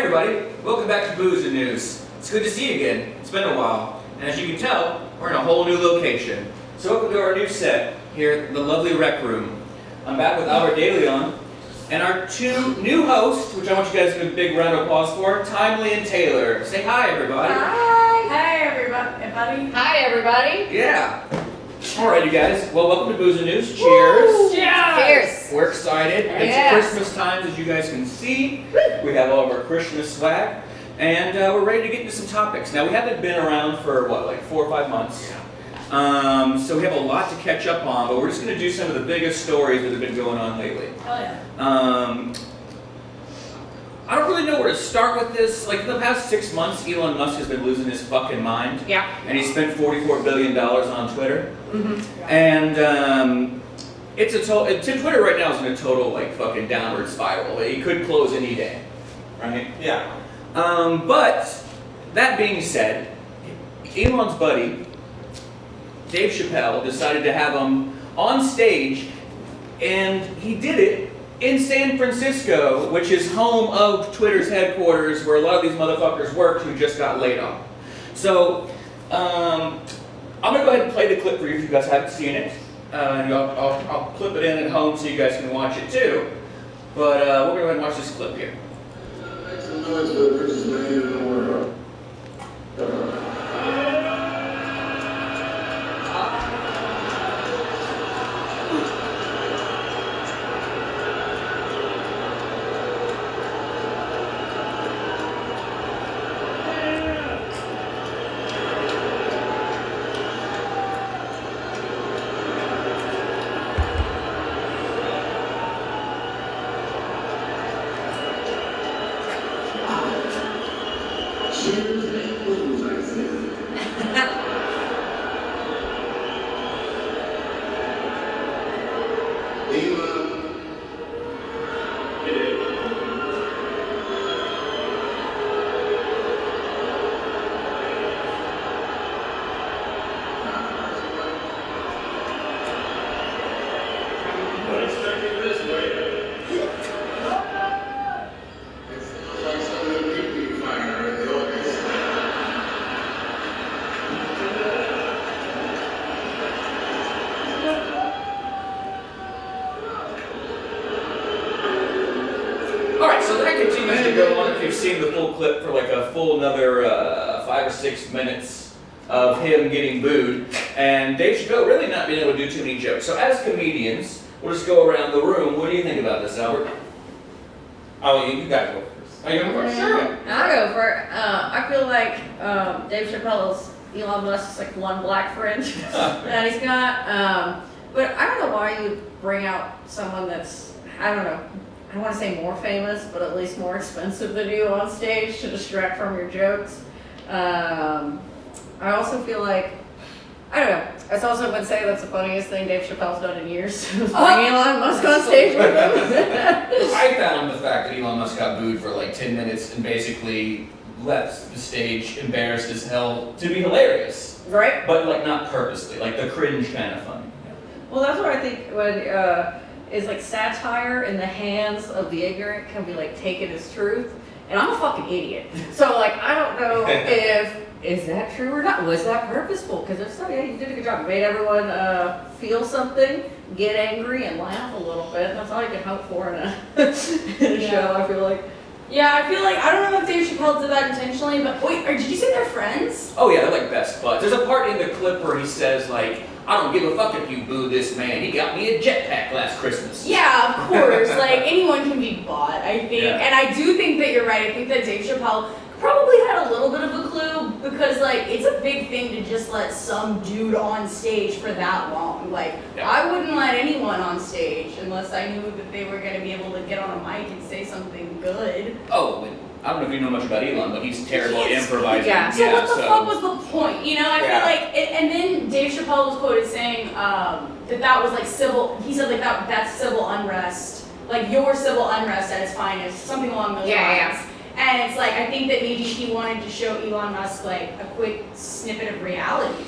everybody, welcome back to Booze and News. It's good to see you again. It's been a while, and as you can tell, we're in a whole new location. So welcome to our new set here at the lovely Rec Room. I'm back with Albert Deleon, and our two new hosts, which I want you guys to give a big round of applause for, Timely and Taylor. Say hi, everybody. Hi. Hi, everybody. Hi, everybody. Yeah. All right, you guys. Well, welcome to Booze and News. Cheers. Cheers. We're excited. Yes. It's Christmas time, as you guys can see. We have all of our Christmas swag, and we're ready to get into some topics. Now, we haven't been around for, what, like 4 or 5 months? So we have a lot to catch up on, but we're just going to do some of the biggest stories that have been going on lately. Oh, yeah. I don't really know where to start with this. Like, in the past 6 months, Elon Musk has been losing his fucking mind. Yeah. And he spent $44 billion on Twitter. Mm-hmm. And Twitter right now is in a total, like, fucking downward spiral. He could close any day, right? Yeah. But, that being said, Elon's buddy, Dave Chapelle, decided to have him on stage, and he did it in San Francisco, which is home of Twitter's headquarters, where a lot of these motherfuckers worked who just got laid off. So, I'm gonna go ahead and play the clip for you if you guys haven't seen it. And I'll clip it in at home so you guys can watch it too. But we're gonna go ahead and watch this clip here. Make some noise for the richest man in the world. You've seen the full clip for like a full another 5 or 6 minutes of him getting booed, and Dave Chapelle really not being able to do too many jokes. So as comedians, we'll just go around the room. What do you think about this, Albert? Oh, you gotta go first. Are you going first? Sure. I'll go for it. I feel like Dave Chappelle's Elon Musk's like one black friend that he's got. But I don't know why you bring out someone that's, I don't know, I want to say more famous, but at least more expensive than you on stage to distract from your jokes. I also feel like, I don't know, I also would say that's the funniest thing Dave Chappelle's done in years. Bring Elon Musk on stage with him. I found the fact that Elon Musk got booed for like 10 minutes and basically left the stage embarrassed as hell to be hilarious. Right? But like not purposely, like the cringe kind of funny. Well, that's what I think when is like satire in the hands of the ignorant can be like taken as truth. And I'm a fucking idiot. So like I don't know if is that true or not. Was that purposeful? Because if so, yeah, you did a good job. You made everyone feel something, get angry, and laugh a little bit. That's all you can hope for in a show, I feel like. Yeah, I feel like, I don't know if Dave Chapelle did that intentionally, but wait, did you say they're friends? Oh yeah, they're like best buds. There's a part in the clip where he says like, I don't give a fuck if you boo this man. He got me a jetpack last Christmas. Yeah, of course. Like, anyone can be bought, I think. Yeah. And I do think that you're right. I think that Dave Chapelle probably had a little bit of a clue because, like, it's a big thing to just let some dude on stage for that long. Like, Yeah. I wouldn't let anyone on stage unless I knew that they were going to be able to get on a mic and say something good. Oh, and I don't know if you know much about Elon, but he's terrible at improvising. Yeah. So what the fuck was the point? You know, I Yeah. feel like, and then Dave Chapelle was quoted saying that was like civil, he said like that's civil unrest, like your civil unrest at its finest, something along those lines. Yeah. And it's like, I think that maybe he wanted to show Elon Musk like a quick snippet of reality.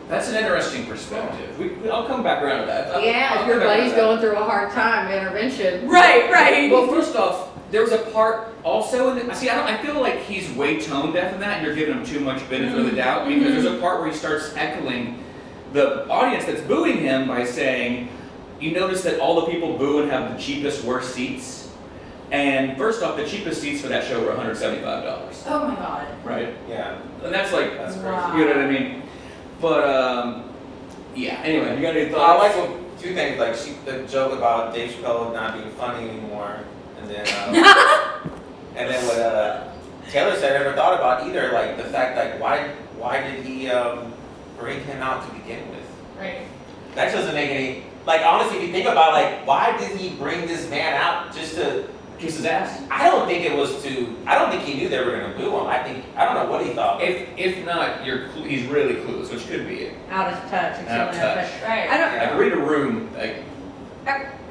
That's an interesting perspective. I'll come back around to that. Yeah, if your buddy's going through a hard time, intervention. Right. Well, first off, there was a part also in the, see, I feel like he's way tone deaf in that, and you're giving him too much benefit of the doubt, because there's a part where he starts heckling the audience that's booing him by saying, you notice that all the people booing have the cheapest, worst seats. And first off, the cheapest seats for that show were $175. Oh my god. Right? Yeah. And that's like, That's crazy. Wow. you know what I mean? But, yeah, anyway, you got any I thoughts? like what, two things, like the joke about Dave Chapelle not being funny anymore, and then what Taylor said, I never thought about either, like the fact, like why did he bring him out to begin with? Right. That doesn't make any, like honestly, if you think about like why did he bring this man out just to Kiss his ass? I don't think he knew they were gonna boo him. I don't know what he thought. If not, he's really clueless, which could be it. Out of touch. And Out of touch. Right. I don't. Like read a room, like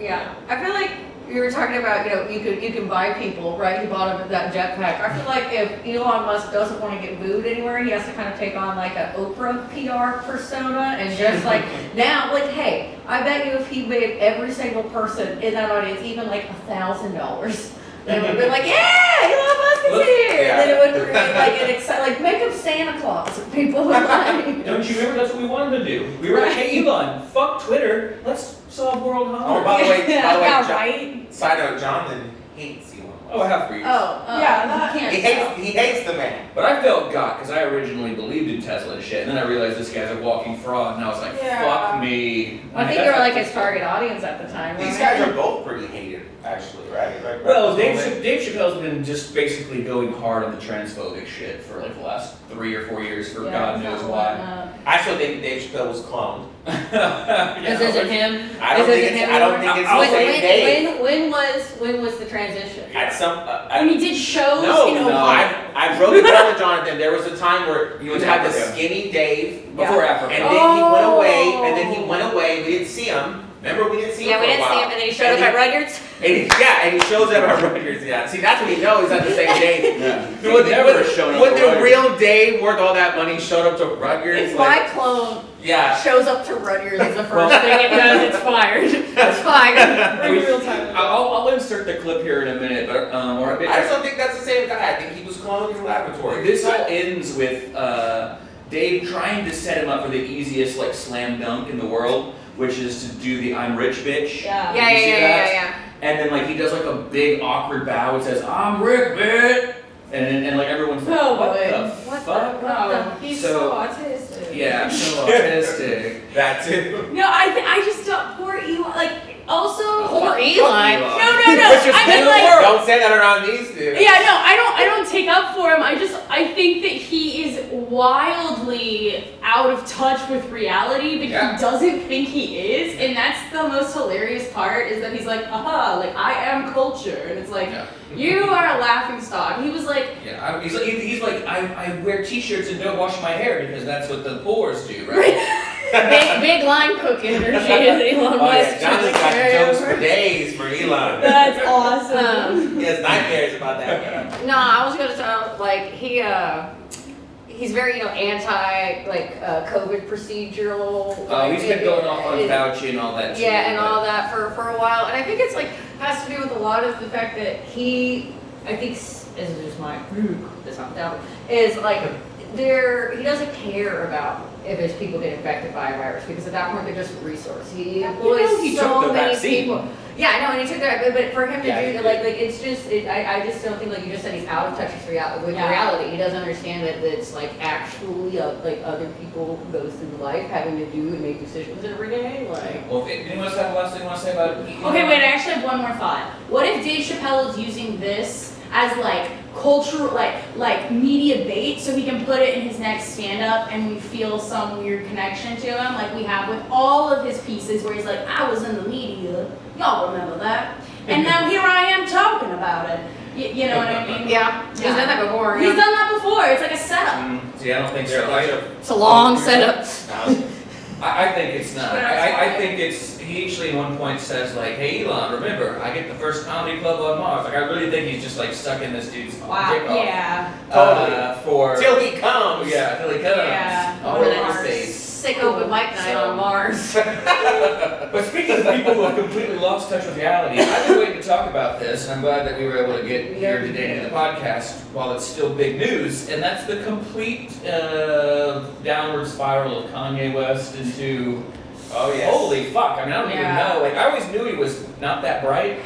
Yeah, I feel like you were talking about, you can buy people, right? He bought him that jetpack. I feel like if Elon Musk doesn't want to get booed anywhere, he has to kind of take on like an Oprah PR persona and just like now, like, hey, I bet you if he made every single person in that audience even like $1,000, then it would be like, yeah, Elon Musk is here. Yeah. Then it would create like an like make him Santa Claus and people would like. don't you remember that's what we wanted to do? We were like, hey Elon, fuck Twitter, let's solve world hunger. Oh, by the way, Yeah, John, right. side note, Jonathan hates Elon. Oh, I have for years. Yeah, that- he can't. He hates the man. But I felt got, because I originally believed in Tesla and shit, and then I realized this guy's a walking fraud, and I was like, Yeah. fuck me. I think they were like his target audience at the time. These weren't guys they? are both pretty hated, actually, right? Well, Dave Chappelle's been just basically going hard on the transphobic shit for like the last 3 or 4 years for God knows why. I actually think Dave Chappelle was cloned. This isn't him. I don't think it's the same Dave. When was the transition? At some, When he did shows in No, Ohio. I wrote it down to Jonathan. There was a time where you was had the Africa. skinny Dave, Before and Africa. then he went away, and then he went away. We didn't see him. Remember, we didn't see him. Yeah, we for a didn't see while. him, and then he showed up at Rudyard's. And he shows up at Rutgers. Yeah, see, that's when he knows he's not the same Dave. Yeah. When Never shown up when to the Rutgers. real Dave worth all that money showed up to Rutgers. If like, my clone yeah. shows up to Rudyard's as the first thing it does, it's fired. It's fired. In real time. I'll insert the clip here in a minute, but or a bit. I just don't think that's the same guy. I think he was cloned in the laboratory. This all ends with Dave trying to set him up for the easiest like slam dunk in the world, which is to do the I'm rich bitch. Yeah. Yeah. You see that? And then like he does like a big awkward bow and says, I'm Rick, bitch! And like everyone's like, Oh, what boy. the What fuck? No, he's So- so autistic. Yeah, so autistic. That too. No, I just don't. Poor Elon. Like, also. Or Eli. No. I mean, like. Don't say that around these two. Yeah, no, I don't take up for him. I think that he is wildly out of touch with reality, but Yeah. he doesn't think he is, and that's the most hilarious part. Is that he's like, aha, like I am culture, and it's like, Yeah. you are a laughing stock. He was like, Yeah, he's like, I wear t-shirts and don't wash my hair because that's what the poors do, right? Big line cook energy is Elon Oh Musk. yeah, Jonathan's got jokes for days for Elon. that's awesome. He has nightmares about that. No, I was gonna tell, like, he's very, anti, like, COVID procedural. Oh, he's been going off on it- Fauci and all that shit. Yeah, and all that for a while, and I think it's like has to do with a lot of the fact that I think this is just my this I'm down is like he doesn't care about if his people get infected by a virus because at that point they're just a resource. He employs he so took the many vaccine. people. Yeah, I know, and he took that, but for him to Yeah, he do did. like it's just I just don't think like you just said he's out of touch with reality. He doesn't understand that it's like actually like other people go through life having to do and make decisions every day. Like Well, if anyone else have the last thing you want to say about it? Okay, wait, I actually have one more thought. What if Dave Chapelle is using this as like cultural, like media bait, so he can put it in his next stand-up and we feel some weird connection to him, like we have with all of his pieces where he's like, I was in the media, y'all remember that, and now here I am talking about it. You know what I mean? yeah, he's done that before. He's done that before. It's like a setup. See, I don't think They're a so. bunch of It's a long setup. I think it's not. I think it's, he actually at one point says like, hey Elon, remember, I get the first comedy club on Mars. Like I really think he's just like sucking this dude's dick off. Yeah. Totally. For till he comes. yeah, till he comes. Yeah. All Or over Mars. his face. sick open mic night on Mars. But speaking of people who have completely lost touch with reality, I've been waiting to talk about this, and I'm glad that we were able to get here today in the podcast while it's still big news, and that's the complete downward spiral of Kanye West into, holy fuck, I mean, I don't even know, like, I always knew he was not that bright,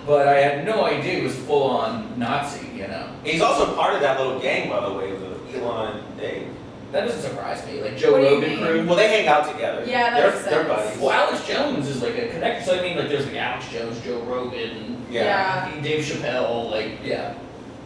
but I had no idea he was full-on Nazi, you know. He's also part of that little gang, by the way, with Elon and Dave. That doesn't surprise me, like Joe What do you Rogan mean? crew. Well, they hang out together. Yeah, that they're, makes they're sense. buddies. Well, Alex Jones is like a connection. So I mean, like there's like Alex Jones, Joe Rogan, Yeah. Dave Chapelle, like yeah.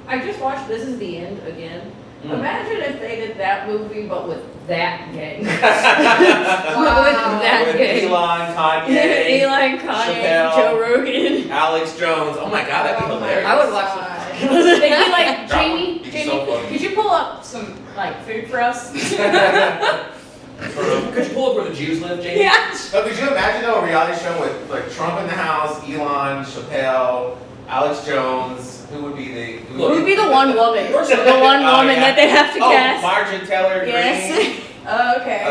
I just watched This Is the End again. Mm. Imagine if they did that movie, but with that gang. Wow. With that With gang. Elon, Kanye, Elon, Kanye, Chappelle. Joe Rogan. Alex Jones. Oh my God, that'd be Oh my hilarious. I would watch God. it. They'd be like, Drop 'em. Jamie, It'd be so funny. could you pull up some like food for us? Could you pull up where the Jews live, Jamie? Yeah. So could you imagine though a reality show with like Trump in the house, Elon, Chappelle, Alex Jones? Who would be the? Who would be the one woman? First The of all- one Oh, woman yeah. that they have to Oh, cast. Marjorie Taylor Greene. Yes. Okay.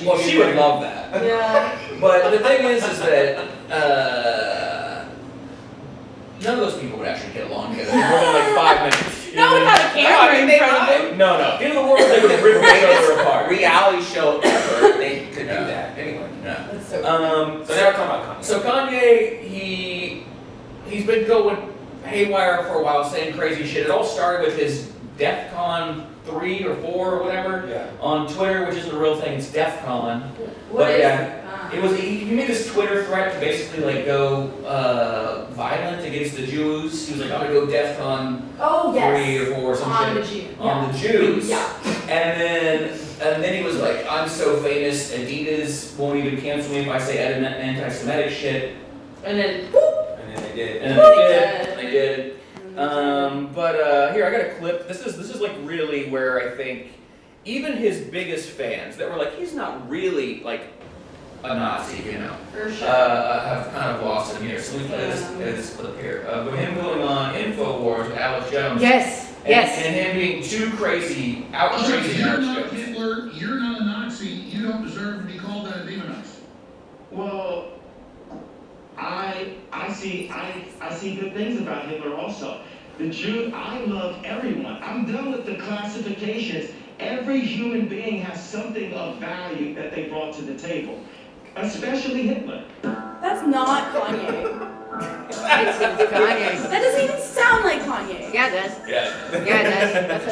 Well, she would love that. Yeah. But the thing is that none of those people would actually get along together for more than like 5 minutes. You Not know? without a No, I camera mean, in they front of might. them. No, no. In the world, they would rip each other apart. Reality show ever. They could do Yeah. that anyway. Yeah. That's so So now we're talking about Kanye. So Kanye, he's been going haywire for a while, saying crazy shit. It all started with his DEFCON 3 or 4 or whatever Yeah. on Twitter, which isn't a real thing. It's DEFCON. What But is yeah, it was he made this Twitter threat to basically like go violent against the Jews. He was like, I'm gonna go DEFCON Oh 3 yes. or 4 or some On the shit Jew. on the Jews. Yeah. And then he was like, I'm so famous, Adidas won't even cancel me if I say anti-Semitic shit. And then, And then they did. And they did. But here I got a clip. This is like really where I think even his biggest fans that were like, he's not really like a Nazi, you know, For sure. have kind of lost him here. So we play this clip here of him going on InfoWars with Alex Jones. yes, And, yes. and him being too crazy, out crazy You're Alex not Jones. Hitler, you're not a Nazi, you don't deserve to be called that and demonized. Well, I see good things about Hitler also. The Jew, I love everyone. I'm done with the classifications. Every human being has something of value that they brought to the table, especially Hitler. That's not Kanye. It's Kanye. That doesn't even sound like Kanye. Yeah, it does. Yeah. Yeah, it does.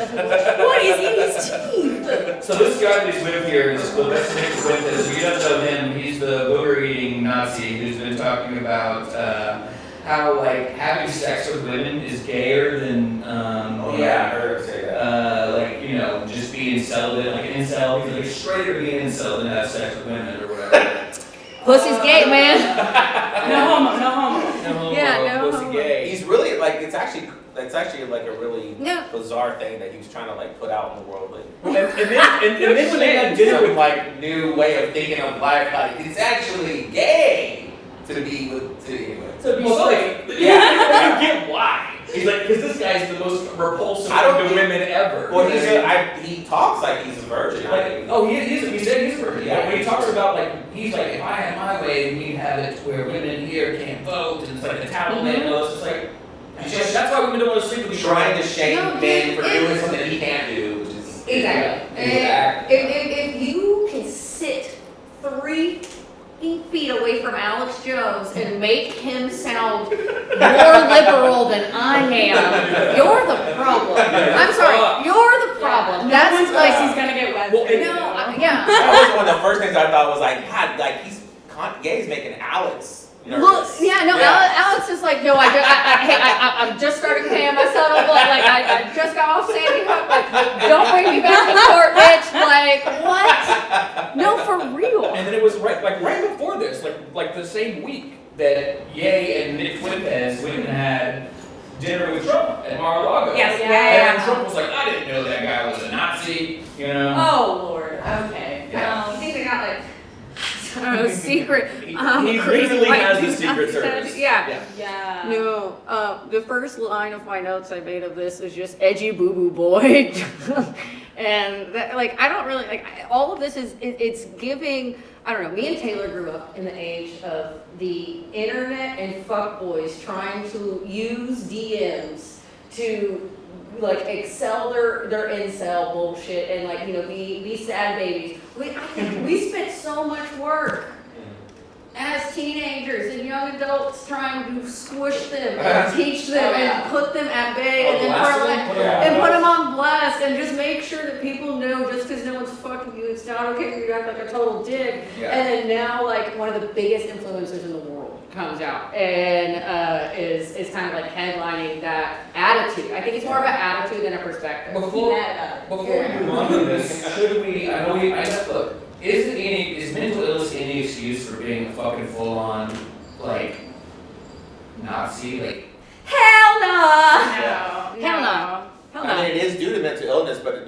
What is in his teeth? So this guy that he's with here is the best Nick with is if you don't know him, he's the booger-eating Nazi who's been talking about how like having sex with women is gayer than I heard her say that. like you know just being celibate, like an incel. He's like straighter being an incel than have sex with women or whatever. Pussy's gay, man. No homo, no homo. No homo, Yeah, no pussy homo. gay. He's really like it's actually like a really No. bizarre thing that he was trying to like put out in the world. Like, And then when they did it with like new way of thinking of life, like it's actually gay to be with anyway. So be Well, straight. like, yeah, you get why. He's like, because this guy's the most repulsive I don't to think- women ever. well, You know what I mean? he talks like he's a virgin. Like, oh, he said he's a virgin. Yeah. But when he talks about like, he's like, if I had my way, we'd have it where women here can't vote, and it's like the Taliban and all this. It's like, that's why women don't want to sleep with each other. trying to shame No, men for it- doing something that he can't do, which is Exactly. Exactly. If you can sit 3 feet away from Alex Jones and make him sound more liberal than I am, you're the problem. I'm sorry, you're the problem. No That's one's like, place he's gonna get wet. Well, yeah. That was one of the first things I thought was like, God, like Ye's making Alex nervous. Look, Alex is like, no, I'm just starting paying myself. Like, I just got off Sandy Hook. Like, don't bring me back to court, bitch. Like, what? No, for real. And then it was right before this, like the same week that Ye and Nick Fuentes went and had dinner with Trump at Mar-a-Lago. Yes, And yeah. Trump was like, I didn't know that guy was a Nazi, you know. Oh Lord. Okay. I think they got like, secret. He Crazy literally white has the dude Secret outside. Service. Yeah. Yeah. No, the first line of my notes I made of this is just edgy boo boo boy. And that, like, I don't really, like, all of this is, it's giving, I don't know, me and Taylor grew up in the age of the internet and fuckboys trying to use DMs to, like, excel their incel bullshit and, like, you know, be sad babies. We spent so much work as teenagers and young adults trying to squish them and teach them and put them at bay and then put them on blast and just make sure that people know just because no one's fucking you, it's not okay for you to act like a total dick. Yeah. And then now, like, one of the biggest influencers in the world comes out and is kind of like headlining that attitude. I think it's more of an attitude than a perspective. Before we move on from this, should we, look, is mental illness any excuse for being a fucking full-on, like, Nazi? Like, Hell no! No. Hell no. Hell I no. mean, it is due to mental illness, but it's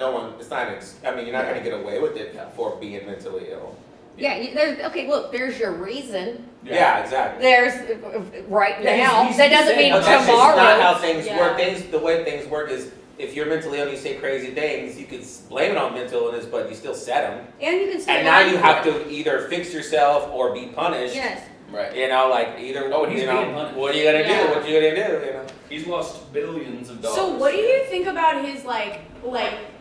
not, I mean, you're not gonna get away with it for being mentally ill. Yeah, there's your reason. Yeah, exactly. There's right Yeah, now. he's That doesn't mean But that's just tomorrow. not how things Yeah. work. The way things work is, if you're mentally ill and you say crazy things, you could blame it on mental illness, but you still said them. And you can still And now lie you for have it. to either fix yourself or be punished. Yes. right. You know, like either, Oh, and he's you know, being punished. what are you gonna Yeah. do? What you gonna do? You know. He's lost billions of dollars. So what do you think about his like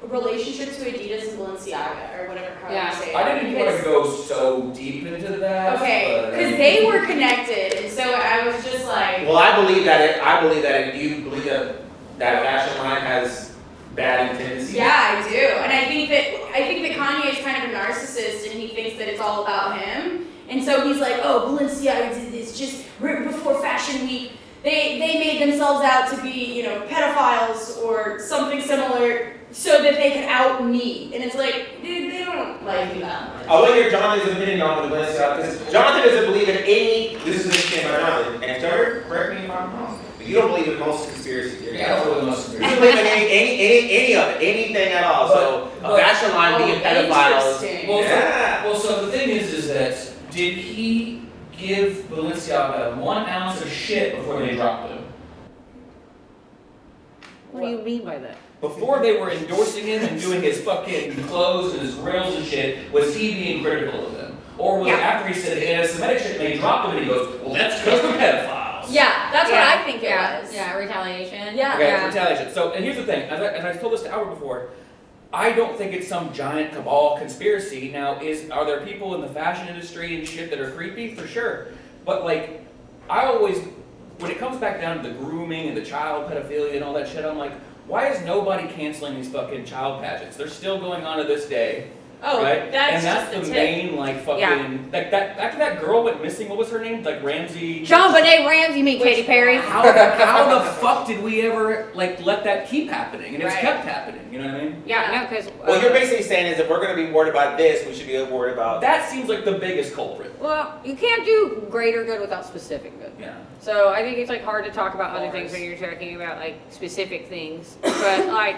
relationship to Adidas and Balenciaga or whatever how Yeah. you say it? I didn't want to go so deep into that. Okay, but, because they were connected, and so I was just like, Well, I believe that. Do you believe that fashion line has bad tendencies? yeah, I do, and I think that Kanye is kind of a narcissist, and he thinks that it's all about him, and so he's like, oh, Balenciaga did this just right before Fashion Week. They made themselves out to be, you know, pedophiles or something similar, so that they could out me, and it's like, dude, they don't like you that much. I want to hear Jonathan's opinion on the Balenciaga, because Jonathan doesn't believe in any. This is interesting about Jonathan. And Trevor, correct me if I'm wrong. But you don't believe in most conspiracy theories. Yeah, I don't really know some You don't believe in any of it, anything at all. So a fashion line being pedophiles. Interesting. Well, so the thing is that did he give Balenciaga 1 ounce of shit before they dropped him? What do you mean by that? Before they were endorsing him and doing his fucking clothes and his grills and shit, was he being critical of them? Or was it after he said anti-Semitic shit and they dropped him and he goes, well, that's because we're pedophiles? Yeah, that's what I think it Yeah. was. Yeah, retaliation. Yeah. Okay, it's retaliation. So, and here's the thing, and I told this to Albert before, I don't think it's some giant cabal conspiracy. Now, are there people in the fashion industry and shit that are creepy? For sure. But like, I always, when it comes back down to the grooming and the child pedophilia and all that shit, I'm like, why is nobody canceling these fucking child pageants? They're still going on to this day. Oh, right? that's and that's just the the tip. main like fucking Yeah. like that after that girl went missing, what was her name? Like Ramsey. Jean Benet Ramsey, meet Katy Perry. How the fuck did we ever like let that keep happening? And it's Right. kept happening, you know what I mean? Yeah, no, because. Well, you're basically saying is if we're going to be worried about this, we should be worried about. That seems like the biggest culprit. Well, you can't do greater good without specific good. Yeah. So I think it's like hard to talk about other things when you're talking about like specific things. But like,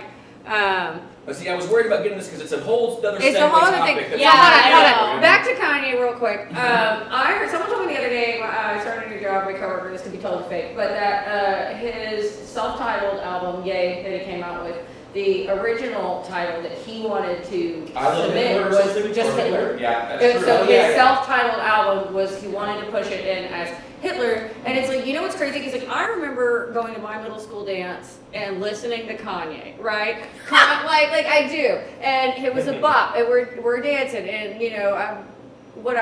But see, I was worried about getting this because it's a whole other it's a segue whole other topic. thing. that's- Yeah, hold I on. know. Back to Kanye real quick. I heard someone told me the other day when I started a new job. My coworker, this could be totally fake, but that his self-titled album, Yay, that he came out with, the original title that he wanted to I Love submit Hitler or was something? just Or Hitler. Yeah, that's true. So Oh, his yeah, yeah. self-titled album was he wanted to push it in as Hitler, and it's like, you know what's crazy? Because like I remember going to my middle school dance and listening to Kanye, right? like I do, and it was a bop, and we're dancing, and you know I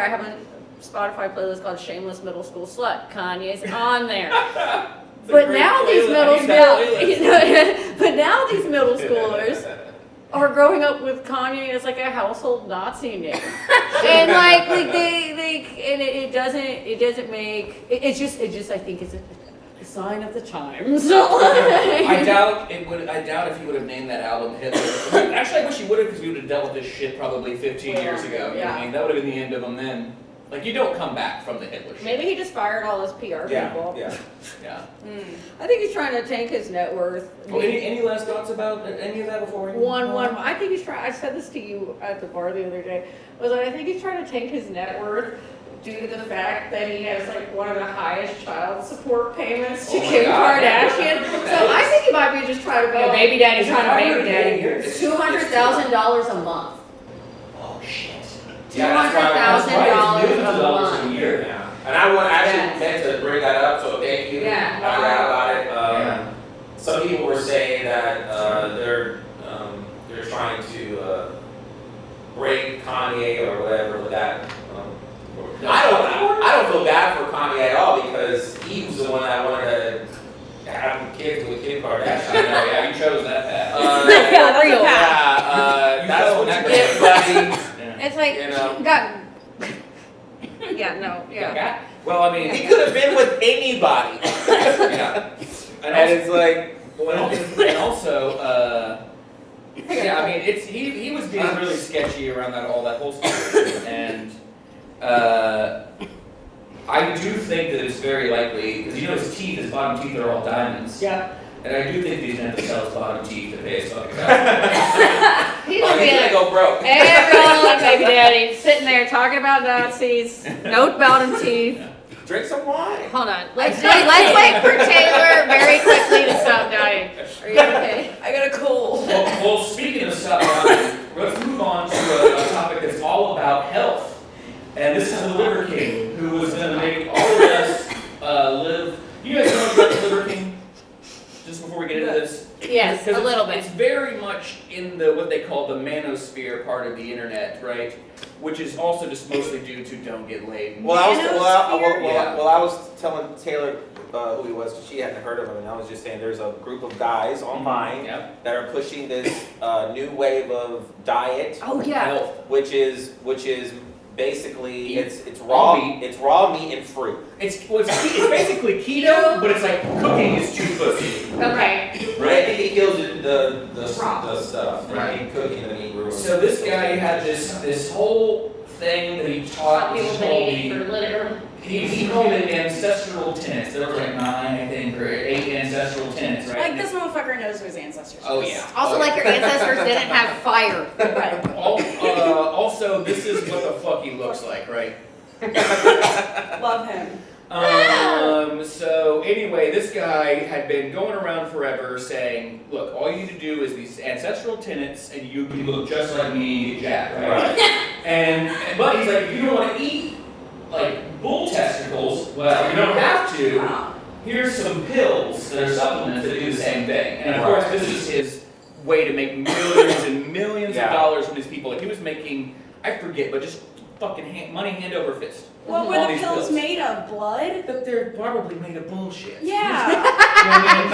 have a Spotify playlist called "Shameless Middle School Slut." Kanye's on there. It's a But great now these playlist. I need that playlist. but now these middle schoolers are growing up with Kanye as like a household Nazi name, and like they and it doesn't make it's just I think it's a sign of the times. I doubt if he would have named that album Hitler. Actually, I wish he would have because we would have dealt with this shit probably 15 years ago. You know what Yeah. I mean? That would have been the end of him then. Like, you don't come back from the Hitler shit. Maybe he just fired all his PR people. Yeah. Yeah. I think he's trying to tank his net worth. Well, any last thoughts about any of that before we One. I think he's trying. I said this to you at the bar the other day. Was that I think he's trying to tank his net worth due to the fact that he has like one of the highest child support payments to Oh my Kim God. Kardashian. So I think he might be just trying to be a baby daddy, trying to baby daddy. It's $200,000 a month. Oh shit. $200,000 a $200,000 month. a year. Yeah. And I want actually Yes. meant to bring that up, so thank you. Yeah. I forgot about it. Yeah. Some people were saying that they're trying to break Kanye or whatever with that. I don't feel bad for Kanye at all because he was the one that wanted to have kids with Kim Kardashian. Yeah, you chose that path. Yeah, that's a path. You That's fell what that you way. get, buddy. Yeah. It's like, You know. got. Yeah, no, yeah. Well, I mean, He could have been with anybody. yeah. And it's like, And also, yeah, I mean, he was being really sketchy around all that whole stuff, and I do think that it's very likely because you know his teeth, his bottom teeth are all diamonds. Yeah. And I do think that he's gonna have to sell his bottom teeth to pay his fucking taxes. He's gonna be he's gonna like, go broke. everyone, baby daddy, sitting there talking about Nazis, no bottom teeth. Drink some wine. Hold on, let's wait for Taylor very quickly to stop dying. Are you okay? I got a cold. Well, speaking of stuff, let's move on to a topic that's all about health. And this is the Liver King, who was going to make all of us live. You guys know about the Liver King? Just before we get into this? Yes, Because a little It's bit. very much in the what they call the manosphere part of the internet, right? Which is also just mostly due to don't get laid. Well, I was telling Taylor who he was because she hadn't heard of him, and I was just saying there's a group of guys online Yep. that are pushing this new wave of diet, Oh yeah. Health. which is basically Eat it's raw raw meat. it's raw meat and fruit. It's basically keto, but it's like cooking is too pussy. Okay. Right? I think he kills the stuff. Right. And cooking the meat ruins. So this guy had this whole thing that he taught. People He been told eating me. for literally. He called it ancestral tenets. There were like 9, I think, or 8 ancestral tenets, right? Like this motherfucker knows who his ancestors are. Oh yeah. Also, Oh, like yeah. your ancestors didn't have fire. Right. Also, this is what the fuck he looks like, right? Love him. So anyway, this guy had been going around forever saying, look, all you need to do is these ancestral tenets and you look just like me and get jacked, right? But he's like, if you don't want to eat like bull testicles, well, you don't have to. Here's some pills that are supplements that do the same thing. And of course, this is his way to make millions and millions of dollars from these people. Like he was making, I forget, but just fucking money hand over fist. What All were the these pills made of? Blood? But they're probably made of bullshit. Yeah. You know what I mean?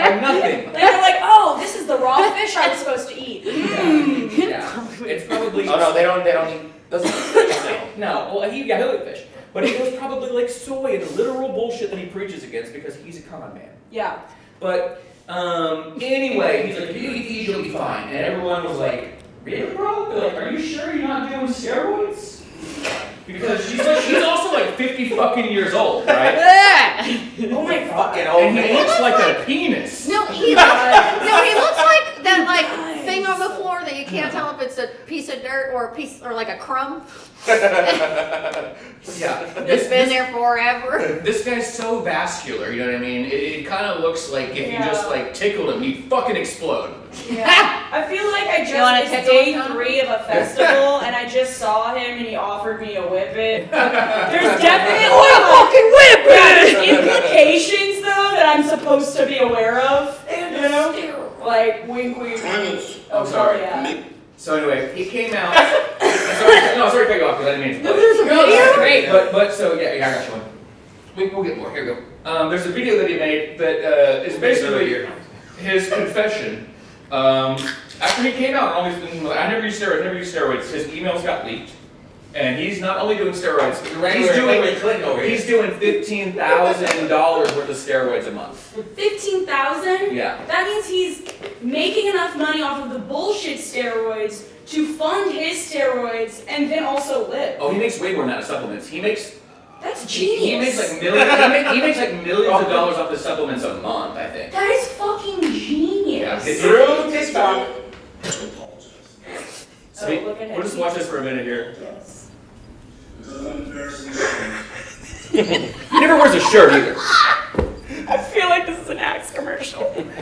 Like nothing. They were like, oh, this is the raw fish I was supposed to eat. Yeah. It's probably. Oh no, they don't eat. Doesn't eat fish now. No, well, he'll eat fish. But it was probably like soy and literal bullshit that he preaches against because he's a con man. Yeah. But anyway, he's like, if you eat these, you'll be fine. And everyone was like, really, bro? They're like, are you sure you're not doing steroids? Because she's also like 50 fucking years old, right? Oh my god. Fucking old And he man. looks like a penis. No, he looks like that like thing on the floor that you can't tell if it's a piece of dirt or like a crumb. Yeah. It's been there forever. This guy's so vascular, you know what I mean? It kind of looks like if you just like tickled him, he'd fucking explode. Yeah. I feel like You want a it's tickle day gun? 3 of a festival and I just saw him and he offered me a whippet. There's definitely implications though that I'm supposed to be aware of. You know? Like wink wink. Oh sorry. Yeah. So anyway, he came out. Sorry to cut you off because I didn't mean to. There's a video? Great. But so yeah, I got you one. We'll get more. Here we go. There's a video that he made that is basically his confession. After he came out, and all these things, I never used steroids. His emails got leaked, and he's not only doing steroids. He's doing $15,000 worth of steroids a month. 15,000? Yeah. That means he's making enough money off of the bullshit steroids to fund his steroids and then also live. Oh, he makes way more than that of supplements. He makes. That's He genius. makes like millions. He makes like millions of dollars off the supplements a month, I think. That is fucking genius. Yeah. Through TikTok. So Oh, look at we'll just him. watch this for a minute here. Yes. Because I'm embarrassing shit. He never wears a shirt either. I feel like this is an Axe commercial. Saying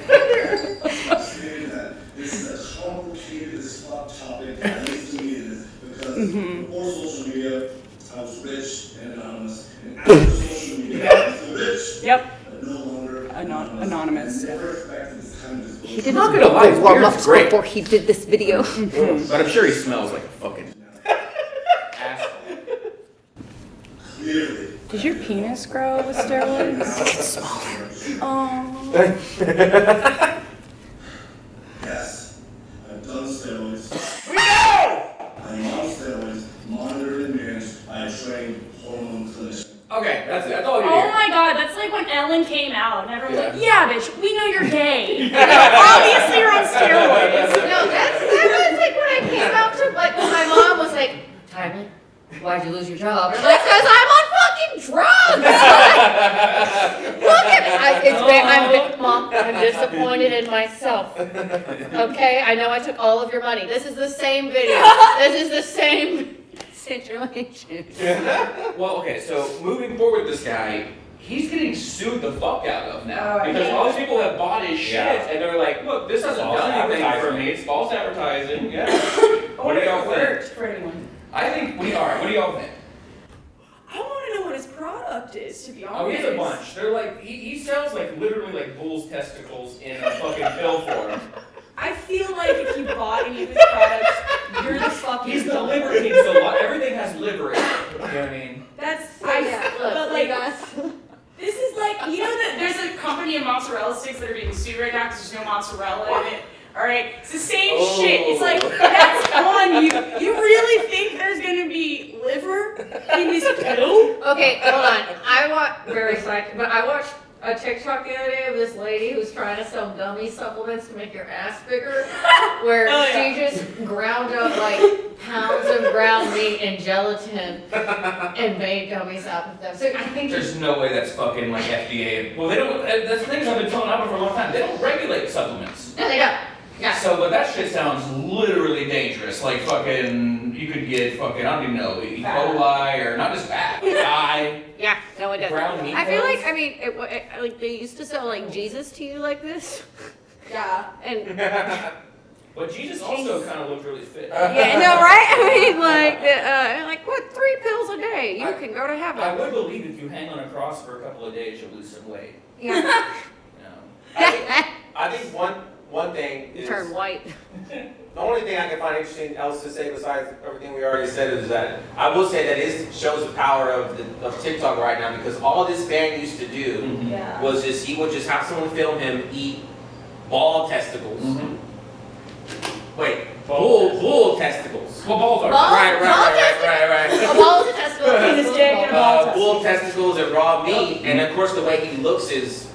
that this is a complicated as fuck topic, at least to me it is, because before social media, I was rich and anonymous, and after social media, I was rich, Yep. but no longer Anonymous. I never expected this kind of He disclosure. did Not his gonna lie, his vocal warm-ups beard's great. before he did this video. But I'm sure he smells like a fucking asshole. Clearly. Does your penis grow with steroids? Oh. Yes, I've done steroids. We know! I'm on steroids, monitored and managed by a trained hormone clinician. Okay, that's it. That's all you Oh need. my god, that's like when Ellen came out and everyone's like, Yeah. yeah, bitch, we know you're gay. Obviously you're on steroids. No, that was like when I came out to, like, when my mom was like, Timely, why'd you lose your job? I'm like, because I'm on fucking drugs! Look at me. Mom, I'm disappointed in myself. Okay, I know I took all of your money. This is the same video. This is the same situation. Well, okay, so moving forward, this guy, he's getting sued the fuck out of now. Oh, Because yeah. all these people have bought his shit, Yeah. and they're like, look, this hasn't False done anything for advertising. me. It's false advertising. Yeah. What do y'all think? For anyone. I think we are. What do y'all think? I want to know what his product is, to be honest. Oh, he has a bunch. They're like, he sells like literally like bull's testicles in a fucking pill form. I feel like if you bought any of his products, you're the fucking He's the dumb liver person. king, so everything has liver in it. You know what I mean? That's, Look, but you like, guys. this is like, you know that there's a company of mozzarella sticks that are being sued right now because there's no mozzarella in it. Alright? It's the same shit. It's like, that's on you. You really think there's gonna be liver in this pill? Okay, hold on. Very psyched, but I watched a TikTok the other day of this lady who's trying to sell gummy supplements to make your ass bigger, where Oh, she yeah. just ground up like pounds of ground meat and gelatin and made gummies out of them. So I think There's no way that's fucking like FDA. Well, they don't. That's the things I've been telling Albert for a long time. They don't regulate supplements. no, they don't. Yeah. So, but that shit sounds literally dangerous. Like fucking, you could get fucking, I don't even know, E. coli or not just bad, die. Yeah, no, it doesn't. Ground meat I feel pills? like, I mean, like they used to sell like Jesus to you like this, Yeah. and But Jesus also kind of looked really fit. yeah, no, right? I mean, like what? 3 pills a day, you can go to I heaven. would believe if you hang on a cross for a couple of days, you'll lose some weight. Yeah. You know? I think one thing is, Turn white. the only thing I can find interesting else to say besides everything we already said is that I will say that it shows the power of TikTok right now, because all this man used to do Yeah. was just, he would just have someone film him eat ball testicles. Mhm. Wait, bull testicles. Well, balls are. Balls? Right. A ball is a testicle. Penis dick and a ball. Bull testicles and raw meat, and of course the way he looks is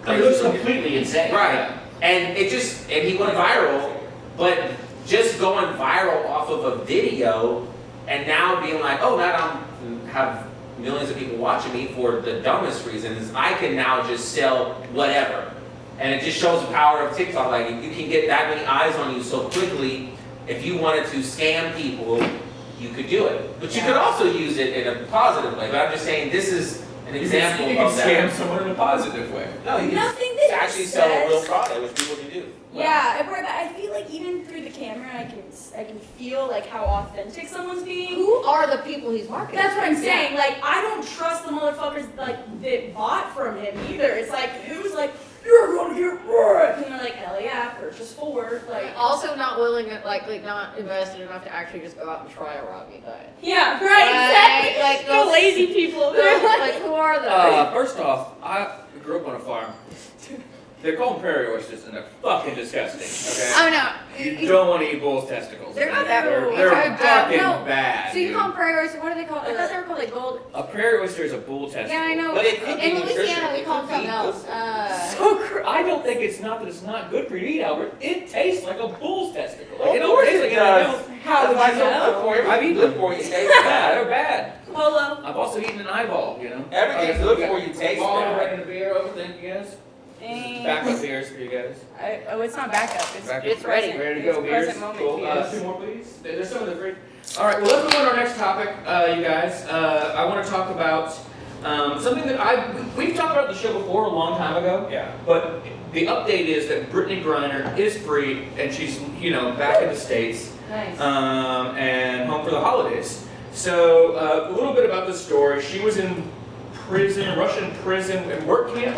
It looks completely insane. right. And he went viral, but just going viral off of a video, and now being like, oh, now I have millions of people watching me for the dumbest reasons, I can now just sell whatever. And it just shows the power of TikTok. Like, if you can get that many eyes on you so quickly, if you wanted to scam people, you could do it. But you could also use it in a positive way. But I'm just saying, this is an example You can of that. scam someone in a positive way. No, you Nothing can that actually he sell a says. real product, which people can do. Yeah, but I feel like even through the camera, I can feel like how authentic someone's being. Who are the people he's marketing? That's what I'm saying. Like, I don't trust the motherfuckers like that bought from him either. It's like, who's like, you're gonna get rich, and they're like, hell yeah, purchase forward. Like, Also not willing, like not invested enough to actually just go out and try a raw meat diet. yeah, right, exactly. Like The those- lazy people. Like who are they? First off, I grew up on a farm. They call them prairie oysters, and they're fucking disgusting. Okay. Oh no. You don't want to eat bull's testicles. They're not that They're, bull. they're Okay, fucking no. bad. So you dude. call them prairie oysters? What do they call? I thought they were called like gold. A prairie oyster is a bull testicle. Yeah, I know. But it could be In Louisiana, nutritional. we It call could them be something else. So I don't think it's not that it's not good for you to eat, Albert. It tastes like a bull's testicle. Like, Of it don't course taste it like does. anything else. How would That's you why it's so good know? for you. I've eaten Good them. for you. Taste Yeah, bad. they're bad. Polo. I've also eaten an eyeball, you know. Everything's good for you. Taste Ball bad. right in a beer over, thank you guys. Backup beers for you guys. Oh, it's not backup. Backup. It's ready. Ready to go, It's beers. present moment Cool. beers. 2 more, please. There's some of the great. All right, well, let's move on to our next topic, you guys. I want to talk about something that we've talked about the show before a long time ago. Yeah. But the update is that Brittney Griner is free and she's, back in the States. Nice. And home for the holidays. So a little bit about the story. She was in prison, Russian prison and work camp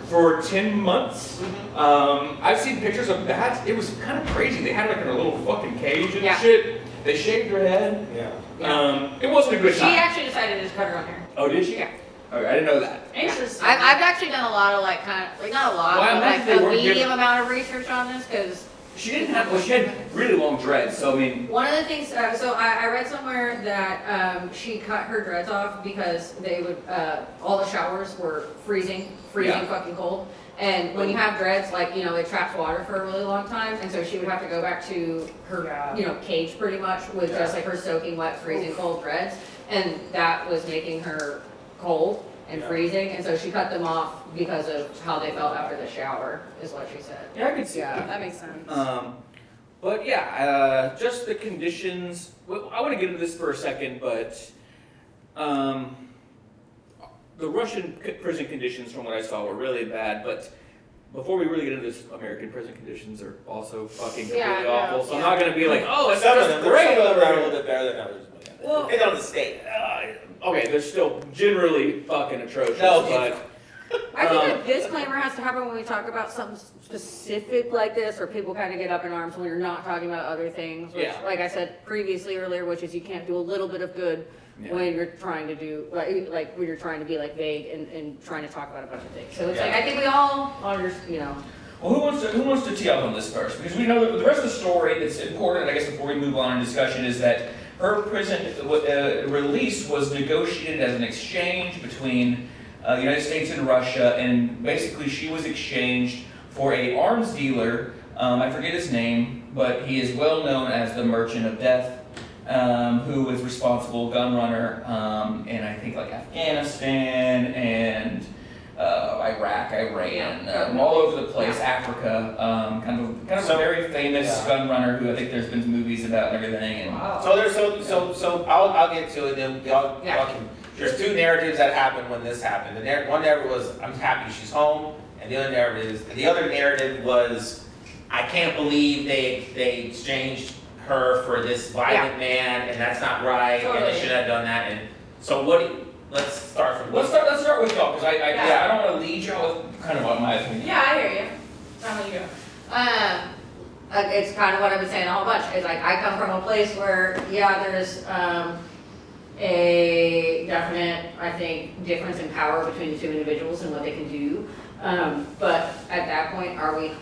for 10 months. I've seen pictures of that. It was kind of crazy. They had her like in a little fucking cage and shit. They shaved her head. Yeah. It wasn't a good She time. actually decided to just cut her own hair. Oh, did she? Yeah. Okay, I didn't know that. Interesting. I've actually done a lot of not a lot, Well, I but imagine like they a weren't medium given- amount of research on this because She didn't have. Well, she had really long dreads. So I mean. one of the things, so I read somewhere that she cut her dreads off because they would, all the showers were freezing Yeah. fucking cold. And when you have dreads, it traps water for a really long time. And so she would have to go back to her, cage pretty much with just like her soaking wet, freezing cold dreads. And that was making her cold and freezing. And so she cut them off because of how they felt after the shower, is what she said. Yeah, I could see Yeah, that. that makes sense. But yeah, just the conditions. Well, I want to get into this for a second, but the Russian prison conditions, from what I saw, were really bad. But before we really get into this, American prison conditions are also fucking completely awful. So I'm not going to be like, oh, it's Some of just them, great. some of them are a little bit better than others. But yeah. Well- Depending on the state. Okay, they're still generally fucking atrocious, No, but I think a disclaimer has to happen when we talk about something specific like this, or people kind of get up in arms when you're not talking about other things. Which, Yeah. like I said previously earlier, which is you can't do a little bit of good Yeah. when you're trying to do like when you're trying to be like vague and trying to talk about a bunch of things. So it's Yeah. like I think we all Well, who wants to tee up on this first? Because we know that the rest of the story that's important, I guess, before we move on in discussion, is that her prison release was negotiated as an exchange between the United States and Russia, and basically she was exchanged for a arms dealer. I forget his name, but he is well known as the Merchant of Death, who was responsible gun runner in I think like Afghanistan and Iraq, Iran, all over the place, Africa, kind of a very famous gun runner who I think there's been movies about and everything. And So I'll get to it. Then y'all can. There's two narratives that happened when this happened. One narrative was I'm happy she's home, and the other narrative was I can't believe they exchanged her for this violent man, and that's not right, and they shouldn't have done that. And so let's start from. let's start with y'all, because I don't want to lead y'all with kind of what my opinion. Yeah, I hear you. How about you? it's kind of what I've been saying a whole bunch. It's like I come from a place where there's a definite, I think, difference in power between the two individuals and what they can do. But at that point, are we, and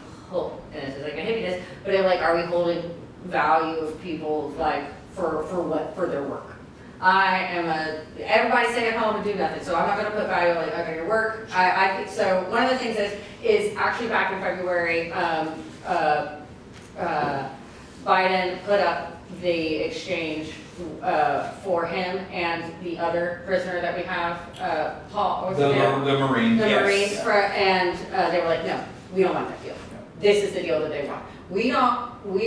this is like a hippiness, but are we holding value of people for their work? Everybody stay at home and do nothing, so I'm not gonna put value on your work. I think, so one of the things is actually back in February, Biden put up the exchange for him and the other prisoner that we have, Paul, what's his name? The Marine. The Yes. Marines, and they were like, no, we don't want that deal. This is the deal that they want. We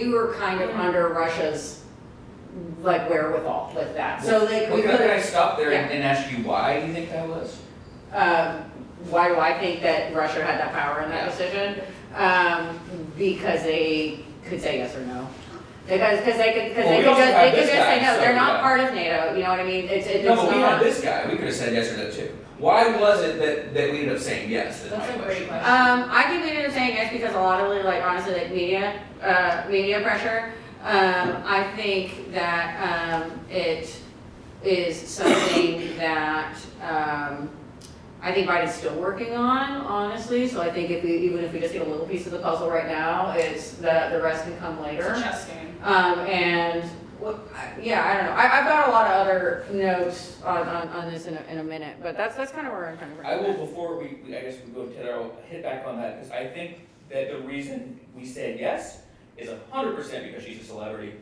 were kind of under Russia's wherewithal with that. So Can I stop there and ask you why you think that was? Why do I think that Russia had that power in that decision? Because they could say yes or no. Because they could just say no. They're not part of NATO. You know what I mean? It's No, but we had not. this guy. We could have said yes or no too. Why was it that we ended up saying yes? That's a great question. I think we ended up saying yes because a lot of honestly media pressure. I think that it is something that I think Biden's still working on, honestly. So I think even if we just get a little piece of the puzzle right now, it's the rest can come later. It's a chess game. I don't know. I've got a lot of other notes on this in a minute, but that's kind of where I'm trying to bring I it will, back. before we I guess we go to there, I'll hit back on that, because I think that the reason we said yes is 100% because she's a celebrity.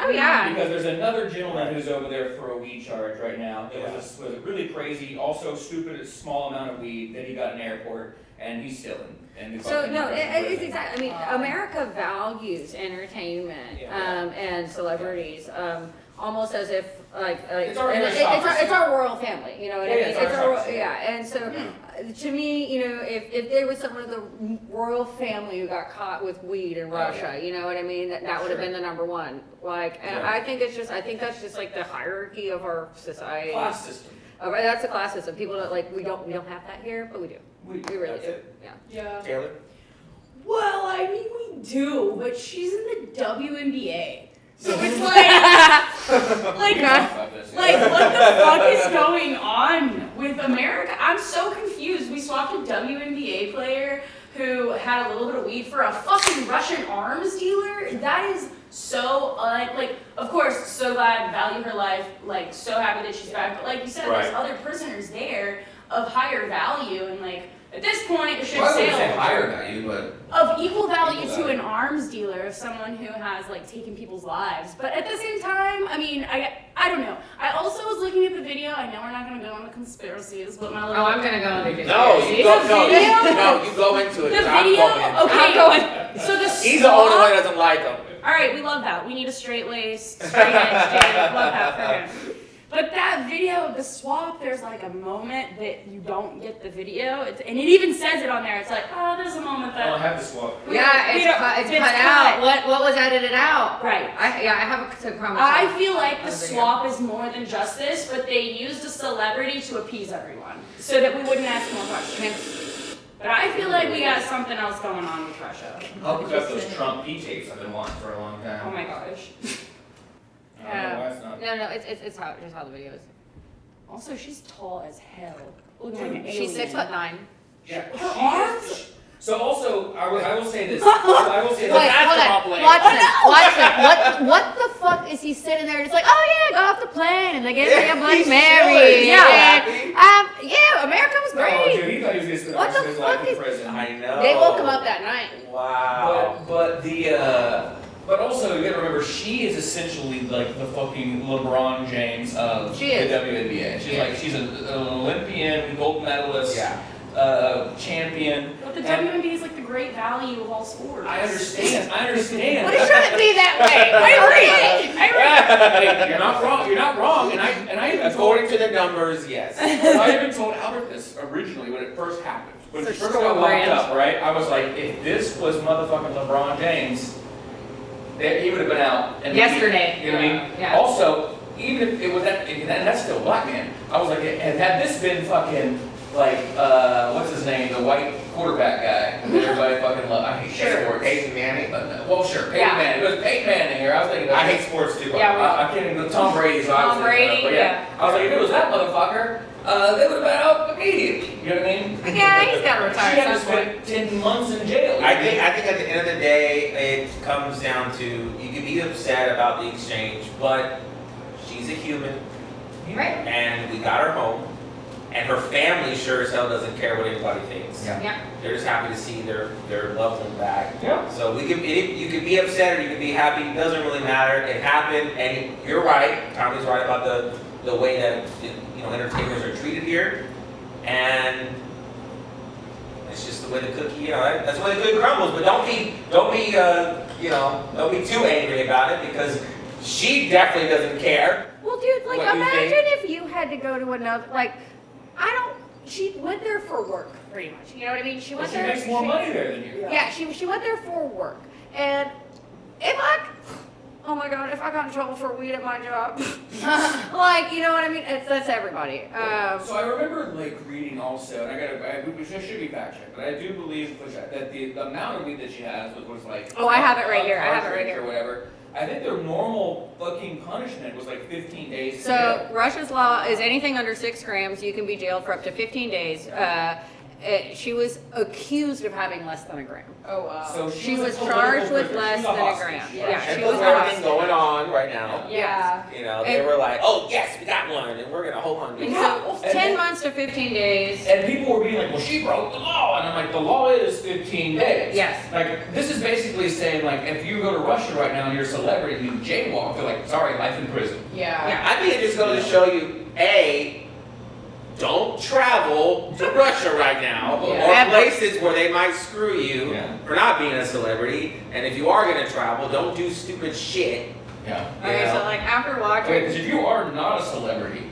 Oh yeah. Because there's another gentleman who's over there for a weed charge right now. It was a really crazy, also stupid, small amount of weed that he got in the airport, and he's still in. So no, it's exactly. I mean, America values entertainment and celebrities almost as if It's our and aristocracy. it's our royal family, you know what I mean? Yeah, it's our aristocracy. And so to me, you know, if there was someone of the royal family who got caught with weed in Russia, you know what I mean? That would have been the number one. Like, and Yeah. I think that's just like the hierarchy of our society. Class system. That's a class system. People don't like we don't have that here, but we do. We really That's do. it. Yeah. Yeah. Taylor? Well, I mean, we do, but she's in the WNBA. So it's like, We talked about this. like, what the fuck is going on with America? I'm so confused. We swapped a WNBA player who had a little bit of weed for a fucking Russian arms dealer. That is so like, of course, so glad, value her life, like, so happy that she's back. But like you said, Right. there's other prisoners there of higher value, and like, at this point, the ship Well, I wouldn't say sailed. higher value, but Of equal value Equal to value. an arms dealer, of someone who has like taken people's lives. But at the same time, I mean, I don't know. I also was looking at the video. I know we're not gonna go on the conspiracies, but my little gonna go into No, you go, video? no, you go into it. the 'cause I'm video. going into it. Okay, I'm going. So the He's the only swap- one that doesn't like him. All right, we love that. We need a straight-laced, straight-edge Dave. Love that for him. But that video of the swap, there's like a moment that you don't get the video, and it even says it on there. It's like, oh, there's a moment I don't that. have to swap. Yeah, We it's don't- cut out. What was edited out? Right. I have to comment. I feel like the on video. swap is more than just this, but they used a celebrity to appease everyone so that we wouldn't ask more questions. But I feel like we got something else going on with Russia. I'll look up those Trump P tapes I've been wanting for a long time. Oh my gosh. I don't know why it's not. No, it's just how the video is. Also, she's tall as hell. Looking like an She's alien. 6'9". Yeah. Her arms? So also, I will say this. I will say this. Wait, that's hold the on. plane. Watson. What the fuck is he sitting there just like, oh yeah, got off the plane and they gave me a Bloody he's Mary. chilling. Yeah. Happy. Yeah, America was Oh, great. dude, he thought he was gonna spend What the rest the of his life fuck in is- prison. I know. They woke him up that night. Wow. But also you gotta remember she is essentially like the fucking LeBron James of She is. the WNBA. She's Yeah. like she's an Olympian, gold medalist, Yeah. champion. But the And WNBA is like the great value of all sports. I understand. But it shouldn't be that way. I agree. Hey, you're not wrong. You're not wrong. And I even told According to the numbers, yes. I even told Albert this originally when it first happened. When For she first sure, got locked Rand. up, right? I was like, if this was motherfucking LeBron James, he would have been out. And Yesterday. You know what I mean? Yeah. Also, even if it was that, and that's still a black man. I was like, had this been fucking like, what's his name, the white quarterback guy that everybody fucking loves. I hate sports. Peyton Manning. Well, sure, Peyton Yeah. Manning. It was Peyton Manning here. I was thinking. I hate sports too. Yeah, I can't even. Tom Brady. So I was Tom thinking of, Brady, but yeah. I was like, if it was that motherfucker, they would have been out immediately. You know what I mean? Yeah, he's got to She retire had to at some point. spend 10 months in jail. I think at the end of the day, it comes down to you can be upset about the exchange, but she's a human, Right. and we got her home, and her family sure as hell doesn't care what anybody thinks. Yeah. Yeah. They're just happy to see their loved one back. Yeah. So you can be upset or you can be happy. It doesn't really matter. It happened, and you're right. Tommy's right about the way that entertainers are treated here, and it's just the way the cookie. That's the way the cookie crumbles. But don't be too angry about it because she definitely doesn't care. Well, dude, like, What you imagine think? if you had to go to another, she went there for work, pretty much. You know what I mean? She Well, went she there. makes more money there than you. Yeah, she went there for work. And oh my God, if I got in trouble for weed at my job, like, you know what I mean? That's everybody. So I remember like reading also, and which I should be fact checked, but I do believe that the amount of weed that she has was like. Oh, I have it right here. I have it right cartridge here. Or whatever. I think their normal fucking punishment was like 15 days. in So jail. Russia's law is anything under 6 grams, you can be jailed for up to 15 days. She was accused of having less than a gram. Oh wow. So She was was a charged political with prisoner. less She was than a hostage. gram. Right. Yeah, And she with was a everything hostage. going on right now, Yeah. they And- were like, "Oh yes, we got one, and we're gonna hold on to And it." so 10 months to 15 days. And people were being like, well, she broke the law. And I'm like, the law is 15 days. Yes. Like, this is basically saying, like, if you go to Russia right now and you're a celebrity and you jaywalk, they're like, sorry, life in prison. Yeah. I think it just goes to show you, don't travel to Russia right now, Yeah. or places where they might screw you Yeah. for not being a celebrity. And if you are gonna travel, don't do stupid shit Yeah. Okay, so like after watching. Okay, because if you are not a celebrity,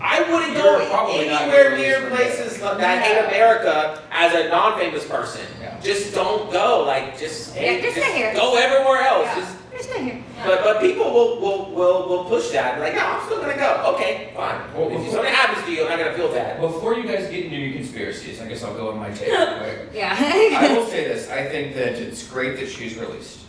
I wouldn't You're go probably not anywhere gonna near release places from that hate America as a non-famous person. Yeah. Just don't go. Like, just stay here. go everywhere else. Yeah. Just, Just stay here. but people will push that. Like, no, I'm still gonna go. Okay, fine. Well, If something happens to you, I'm not gonna feel bad. before you guys get into your conspiracies, I guess I'll go on my take real quick. Yeah. I will say this, I think that it's great that she's released.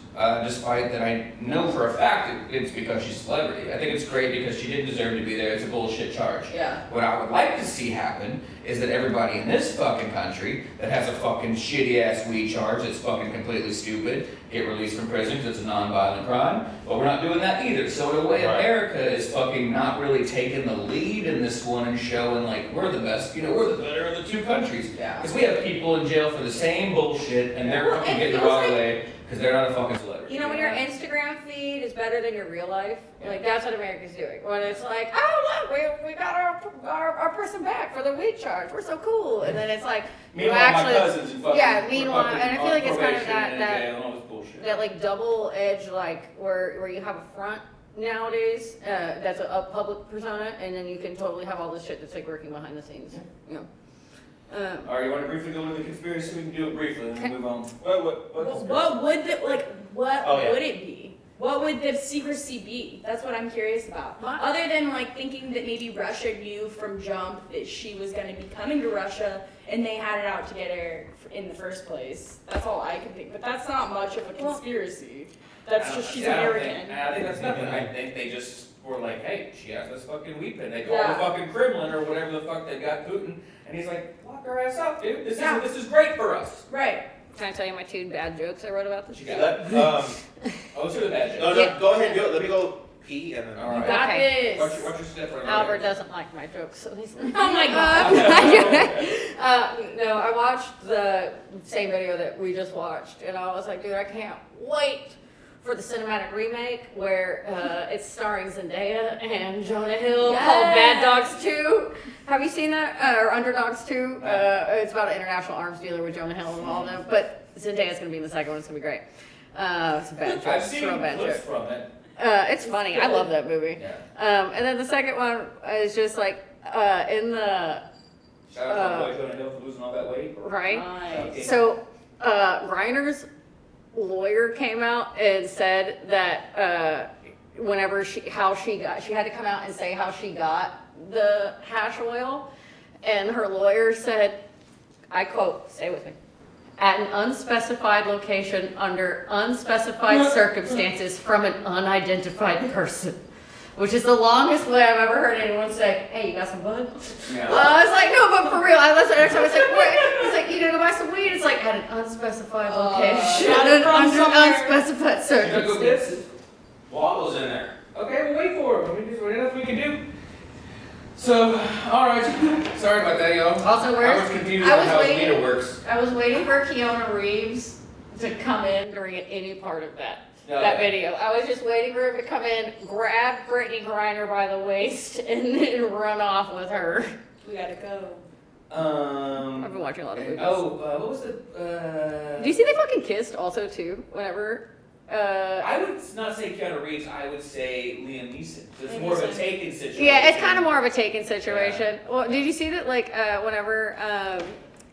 Despite that I know for a fact it's because she's a celebrity. I think it's great because she didn't deserve to be there. It's a bullshit charge. Yeah. What I would like to see happen is that everybody in this fucking country that has a fucking shitty ass weed charge that's fucking completely stupid get released from prison because it's a non-violent crime. But we're not doing that either. So in a way, Right. America is fucking not really taking the lead in this one and showing like we're the best, we're the better of the two countries. Yeah. Because we have people in jail for the same bullshit and they're Well, fucking it getting feels rotted like- away because they're not a fucking celebrity. You know, when your Instagram feed is better than your real life, Yeah. like that's what America's doing. When it's like, oh look, we got our person back for the weed charge. We're so cool. And then it's like, you Meanwhile, actually, my cousins and fucking yeah, meanwhile, fucking and I feel like it's kind of probation and that jail and all this bullshit. that like double edge, like where you have a front nowadays that's a public persona, and then you can totally have all this shit that's like working behind the scenes. You know. All right, you want to briefly go into the conspiracy? We can do it briefly and then move on. What conspiracy? What would what Oh, yeah. would it be? What would the secrecy be? That's what I'm curious about. Other than like thinking that maybe Russia knew from jump that she was going to be coming to Russia and they had it out to get her in the first place. That's all I can think. But that's not much of a conspiracy. That's just she's American. I think that's nothing. I think they just were like, hey, she has this fucking weapon. They call Yeah. the fucking Kremlin or whatever the fuck they got Putin, and he's like, lock her ass up, dude. This is great for us. Right. Can I tell you my 2 bad jokes I wrote about this? She got that. Let's do the bad No, joke. no, go ahead. Let me go pee and then. All You right. got Okay. this. Watch your step right Albert doesn't like my jokes, so he's Oh my God. No, I watched the same video that we just watched, and I was like, dude, I can't wait for the cinematic remake where it's starring Zendaya and Jonah Hill called Bad Dogs 2. Have you seen that? Or Underdogs 2? It's about an international arms dealer with Jonah Hill and all of them, but Zendaya's gonna be in the second one. It's gonna be great. It's a bad joke. I've It's a seen real bad clips joke. from it. It's funny. I love that movie. Yeah. And then the second one is just like in the Shout out to my boy Jonah Hill for losing all that weight. right. Nice. So Griner's lawyer came out and said that whenever she had to come out and say how she got the hash oil, and her lawyer said, I quote, stay with me, at an unspecified location under unspecified circumstances from an unidentified person. Which is the longest way I've ever heard anyone say, hey, you got some bud? Yeah. I was like, no, but for real. That's what next time I was like, wait. He's like, you gonna go buy some weed? It's like at an unspecified location. got it from Under somewhere. unspecified You gonna go circumstances. piss? Waddle's in there. Okay, we'll wait for it. There's nothing we can do. So, alright. Sorry about that, y'all. Also, I was confused I on was how waiting- Alita works. I was waiting for Keanu Reeves to come in during any part of that No, that video. I was just waiting for him to come in, grab Brittney Griner by the waist, and then run off with her. We gotta go. I've been watching a lot of movies. what was the, Do you see they fucking kissed also too? Whenever. I would not say Keanu Reeves, I would say Liam Neeson. It's Liam more of a Neeson. taken situation. Yeah, it's kind of more of a taken situation. Well, did you see that? Like, whenever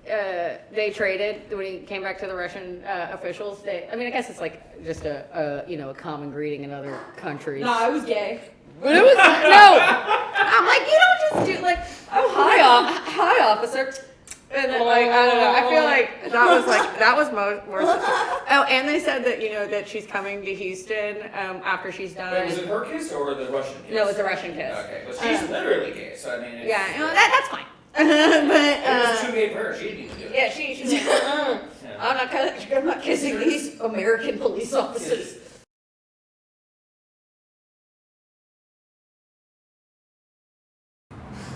they traded when he came back to the Russian officials, I mean, I guess it's like just a common greeting in other countries. No, I was gay. But it was no. I'm like, you don't just do like, oh hi officer. And then like I don't know. I feel like that was more. Oh, and they said that that she's coming to Houston after she's done. Wait, was it her kiss or the Russian kiss? No, it was a Russian kiss. Okay, but she's literally gay, so I mean, it's, Yeah, that's fine. But it was too gay for her. She didn't even do it. yeah, she's like, Yeah. I'm not kissing these American police officers.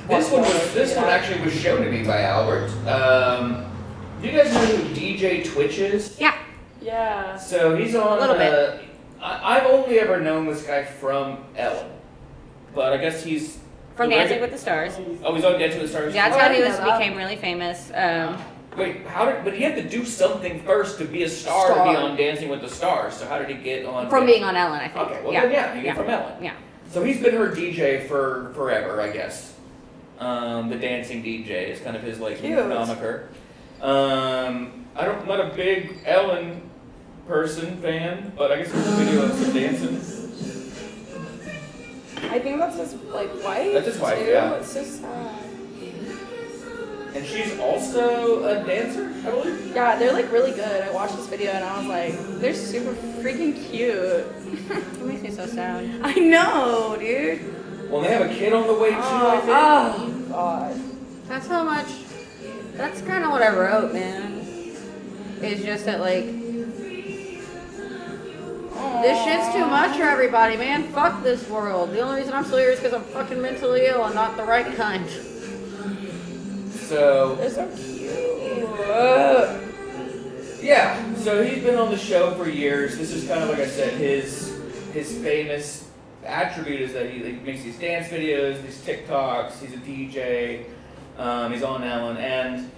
This one actually was shown to me by Albert. Do you guys know who DJ Twitch is? Yeah. Yeah. So he's on. A little bit. I've only ever known this guy from Ellen, but I guess he's From the Dancing regu- with the Stars. Oh, he's on Dancing with the Stars. That's Oh, how I he didn't know that. became really famous. Wait, but he had to do something first to be a star to be on Dancing with the Stars. So how did he get on? From being on Ellen, I think. Okay, well then he got from Ellen. Yeah. So he's been her DJ for forever, I guess. The dancing DJ is kind of his like moniker. I'm not a big Ellen fan, but I guess there's a video of some dancing. I think that's his wife. That's his wife, too. yeah. It's so sad. And she's also a dancer, I believe. Yeah, they're really good. I watched this video and I was like, they're super freaking cute. It makes me so sad. I know, dude. Well, they have a kid on the way too, I think. Oh God. That's how much. That's kind of what I wrote, man. It's just that this shit's too much for everybody, man. Fuck this world. The only reason I'm still here is because I'm fucking mentally ill and not the right kind. So. They're so cute. Yeah, so he's been on the show for years. This is kind of like I said, his famous attribute is that he makes these dance videos, these TikToks. He's a DJ. He's on Ellen, and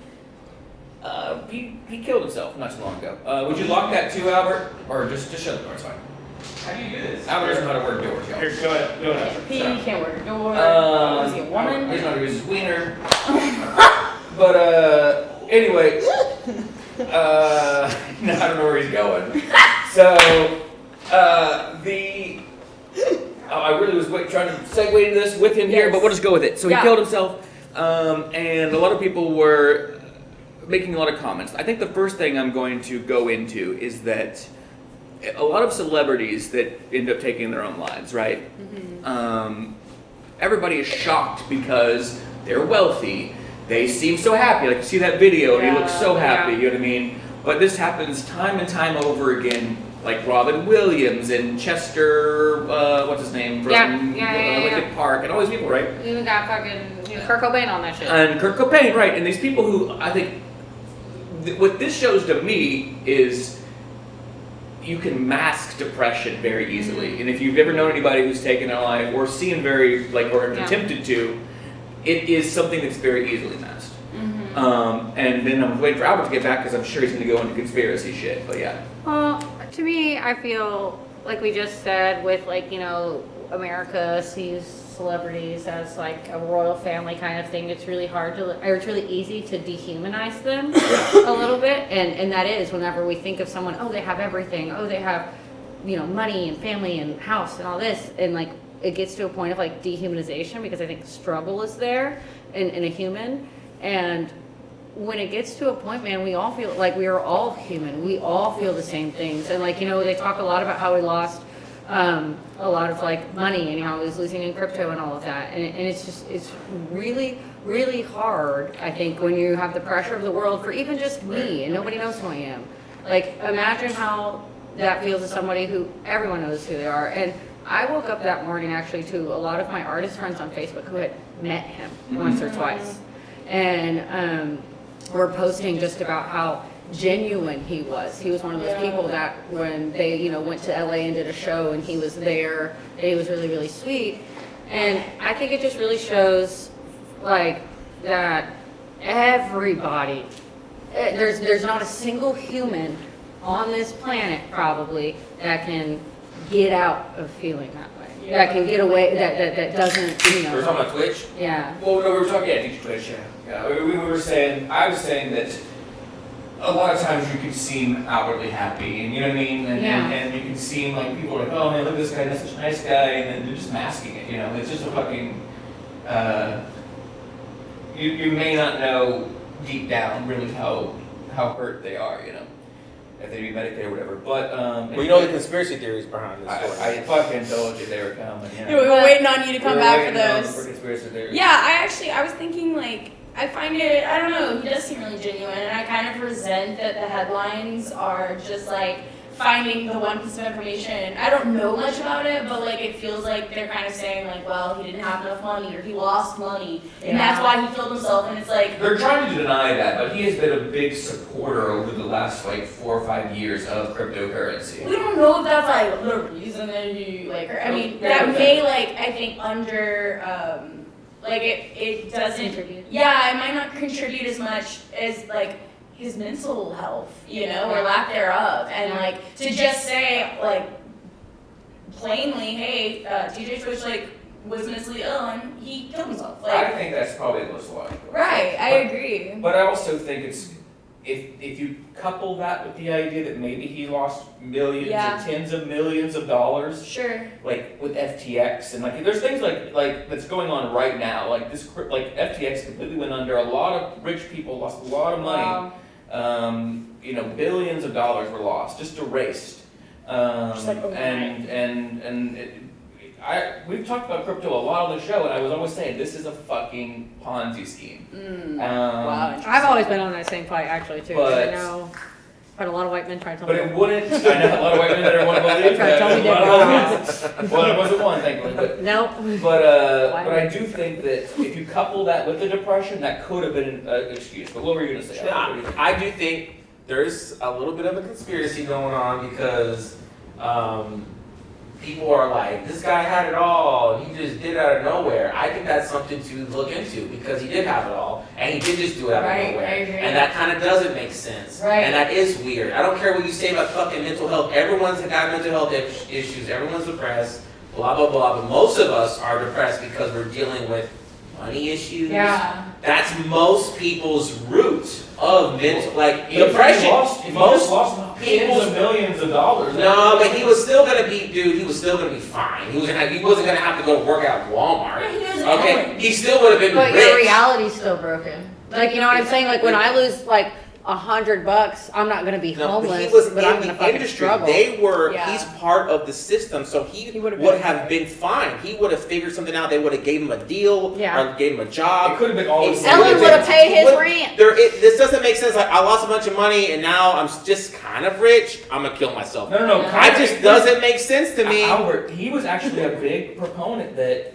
he killed himself not too long ago. Would you lock that too, Albert, or just shut the door? It's fine. How do you do this? Albert doesn't know how to work doors, y'all. Here, go ahead. He can't work a door. Is he a woman? He's not his wiener. But anyway, no, I don't know where he's going. So I really was trying to segue into this with him here, but we'll just go with it. So he killed himself, and a lot of people were making a lot of comments. I think the first thing I'm going to go into is that a lot of celebrities that end up taking their own lives, right? Mm-hmm. Everybody is shocked because they're wealthy. They seem so happy. Like you see that video and he looks so happy, you know what I mean? But this happens time and time over again. Like Robin Williams and Chester, what's his name? From Lincoln Park and all these people, right? You even got fucking Kurt Cobain on that shit. And Kurt Cobain, right. And these people who I think, what this shows to me is you can mask depression very easily. And if you've ever known anybody who's taken their life or seen or attempted to, it is something that's very easily masked. Mm-hmm. And then I'm waiting for Albert to get back because I'm sure he's going to go into conspiracy shit, but yeah. Well, to me, I feel like we just said with America sees celebrities as like a royal family kind of thing. It's really it's really easy to dehumanize them a little bit. And that is whenever we think of someone, oh, they have everything. Oh, they have, money and family and house and all this. And it gets to a point of dehumanization because I think struggle is there in a human. And when it gets to a point, man, we all feel like we are all human. We all feel the same things. And they talk a lot about how we lost a lot of money and how he was losing in crypto and all of that. And it's really, really hard, I think, when you have the pressure of the world for even just me and nobody knows who I am. Imagine how that feels to somebody who everyone knows who they are. And I woke up that morning actually to a lot of my artist friends on Facebook who had met him once or twice. And were posting just about how genuine he was. He was one of those people that when they, went to LA and did a show and he was there, he was really, really sweet. And I think it just really shows that everybody, there's not a single human on this planet probably that can get out of feeling that way. That can get away, that doesn't, We're talking about Twitch? Yeah. Well, no, we were talking about Twitch, yeah. I was saying that a lot of times you can seem outwardly happy, and you know what I mean? And you can seem like people are like, oh man, look at this guy, that's such a nice guy, and then they're just masking it, It's just a fucking, you may not know deep down really how hurt they are, if they be medicated or whatever. But the conspiracy theories behind this story. I fucking told you they were coming. We were waiting on you to come back for those. For conspiracy theories. Yeah, I was thinking I find it, I don't know, he does seem really genuine, and I kind of resent that the headlines are just finding the one piece of information. I don't know much about it, but it feels like they're kind of saying well, he didn't have enough money or he lost money and that's why he killed himself, and it's they're trying to deny that, but he has been a big supporter over the last 4 or 5 years of cryptocurrency. We don't know if that's the reason that he that may I think under it doesn't contribute. Yeah, it might not contribute as much as his mental health, you know, or lack thereof, and like to just say like plainly, hey, TJ Switch like was mentally ill and he killed himself. Like, I think that's probably the most logical. right, I agree. But I also think it's, if you couple that with the idea that maybe he lost millions Yeah. or tens of millions of dollars, Sure. like with FTX, and like there's things like that's going on right now, like this, like FTX completely went under. A lot of rich people lost a lot of money. Wow. You know, billions of dollars were lost, just erased. Just like overnight. We've talked about crypto a lot on the show, and I was always saying this is a fucking Ponzi scheme. Wow. I've always been on that same fight actually too. 'Cause I But- know had a lot of white men try to tell But me. it wouldn't. I know a lot of white men that are want to believe Try to tell me that. that. Well, it wasn't one, thankfully. No. But I do think that if you couple that with the depression, that could have been an excuse. But what were you gonna say? I do think there's a little bit of a conspiracy going on because people are like, this guy had it all, he just did it out of nowhere. I think that's something to look into because he did have it all, and he did just do it out of Right, nowhere. I agree. And that kind of doesn't make sense. Right. And that is weird. I don't care what you say about fucking mental health. Everyone's got mental health issues, everyone's depressed, blah, blah, blah. But most of us are depressed because we're dealing with money issues. Yeah. That's most people's root of mental, like If depression. he lost tens of millions of dollars. No, but he was still gonna be, dude. He was still gonna be fine. He wasn't gonna have to go to work out at Walmart. Yeah, he doesn't Okay, have it. he still would have been But rich. your reality's still broken. Like, you know what I'm saying? Like, when I lose like $100, I'm not gonna be No, homeless, but he was but I'm in gonna the fucking industry. struggle. They were. Yeah. He's part of the system, so he would've would been have been fine. He would have figured something out. They would have gave him a deal Yeah. or gave him a job. It could have been all. It Ellen would've would have been- paid his would- rent. This doesn't make sense. Like, I lost a bunch of money and now I'm just kind of rich. I'm gonna kill myself. No. It just doesn't make sense to me. Albert, he was actually a big proponent that,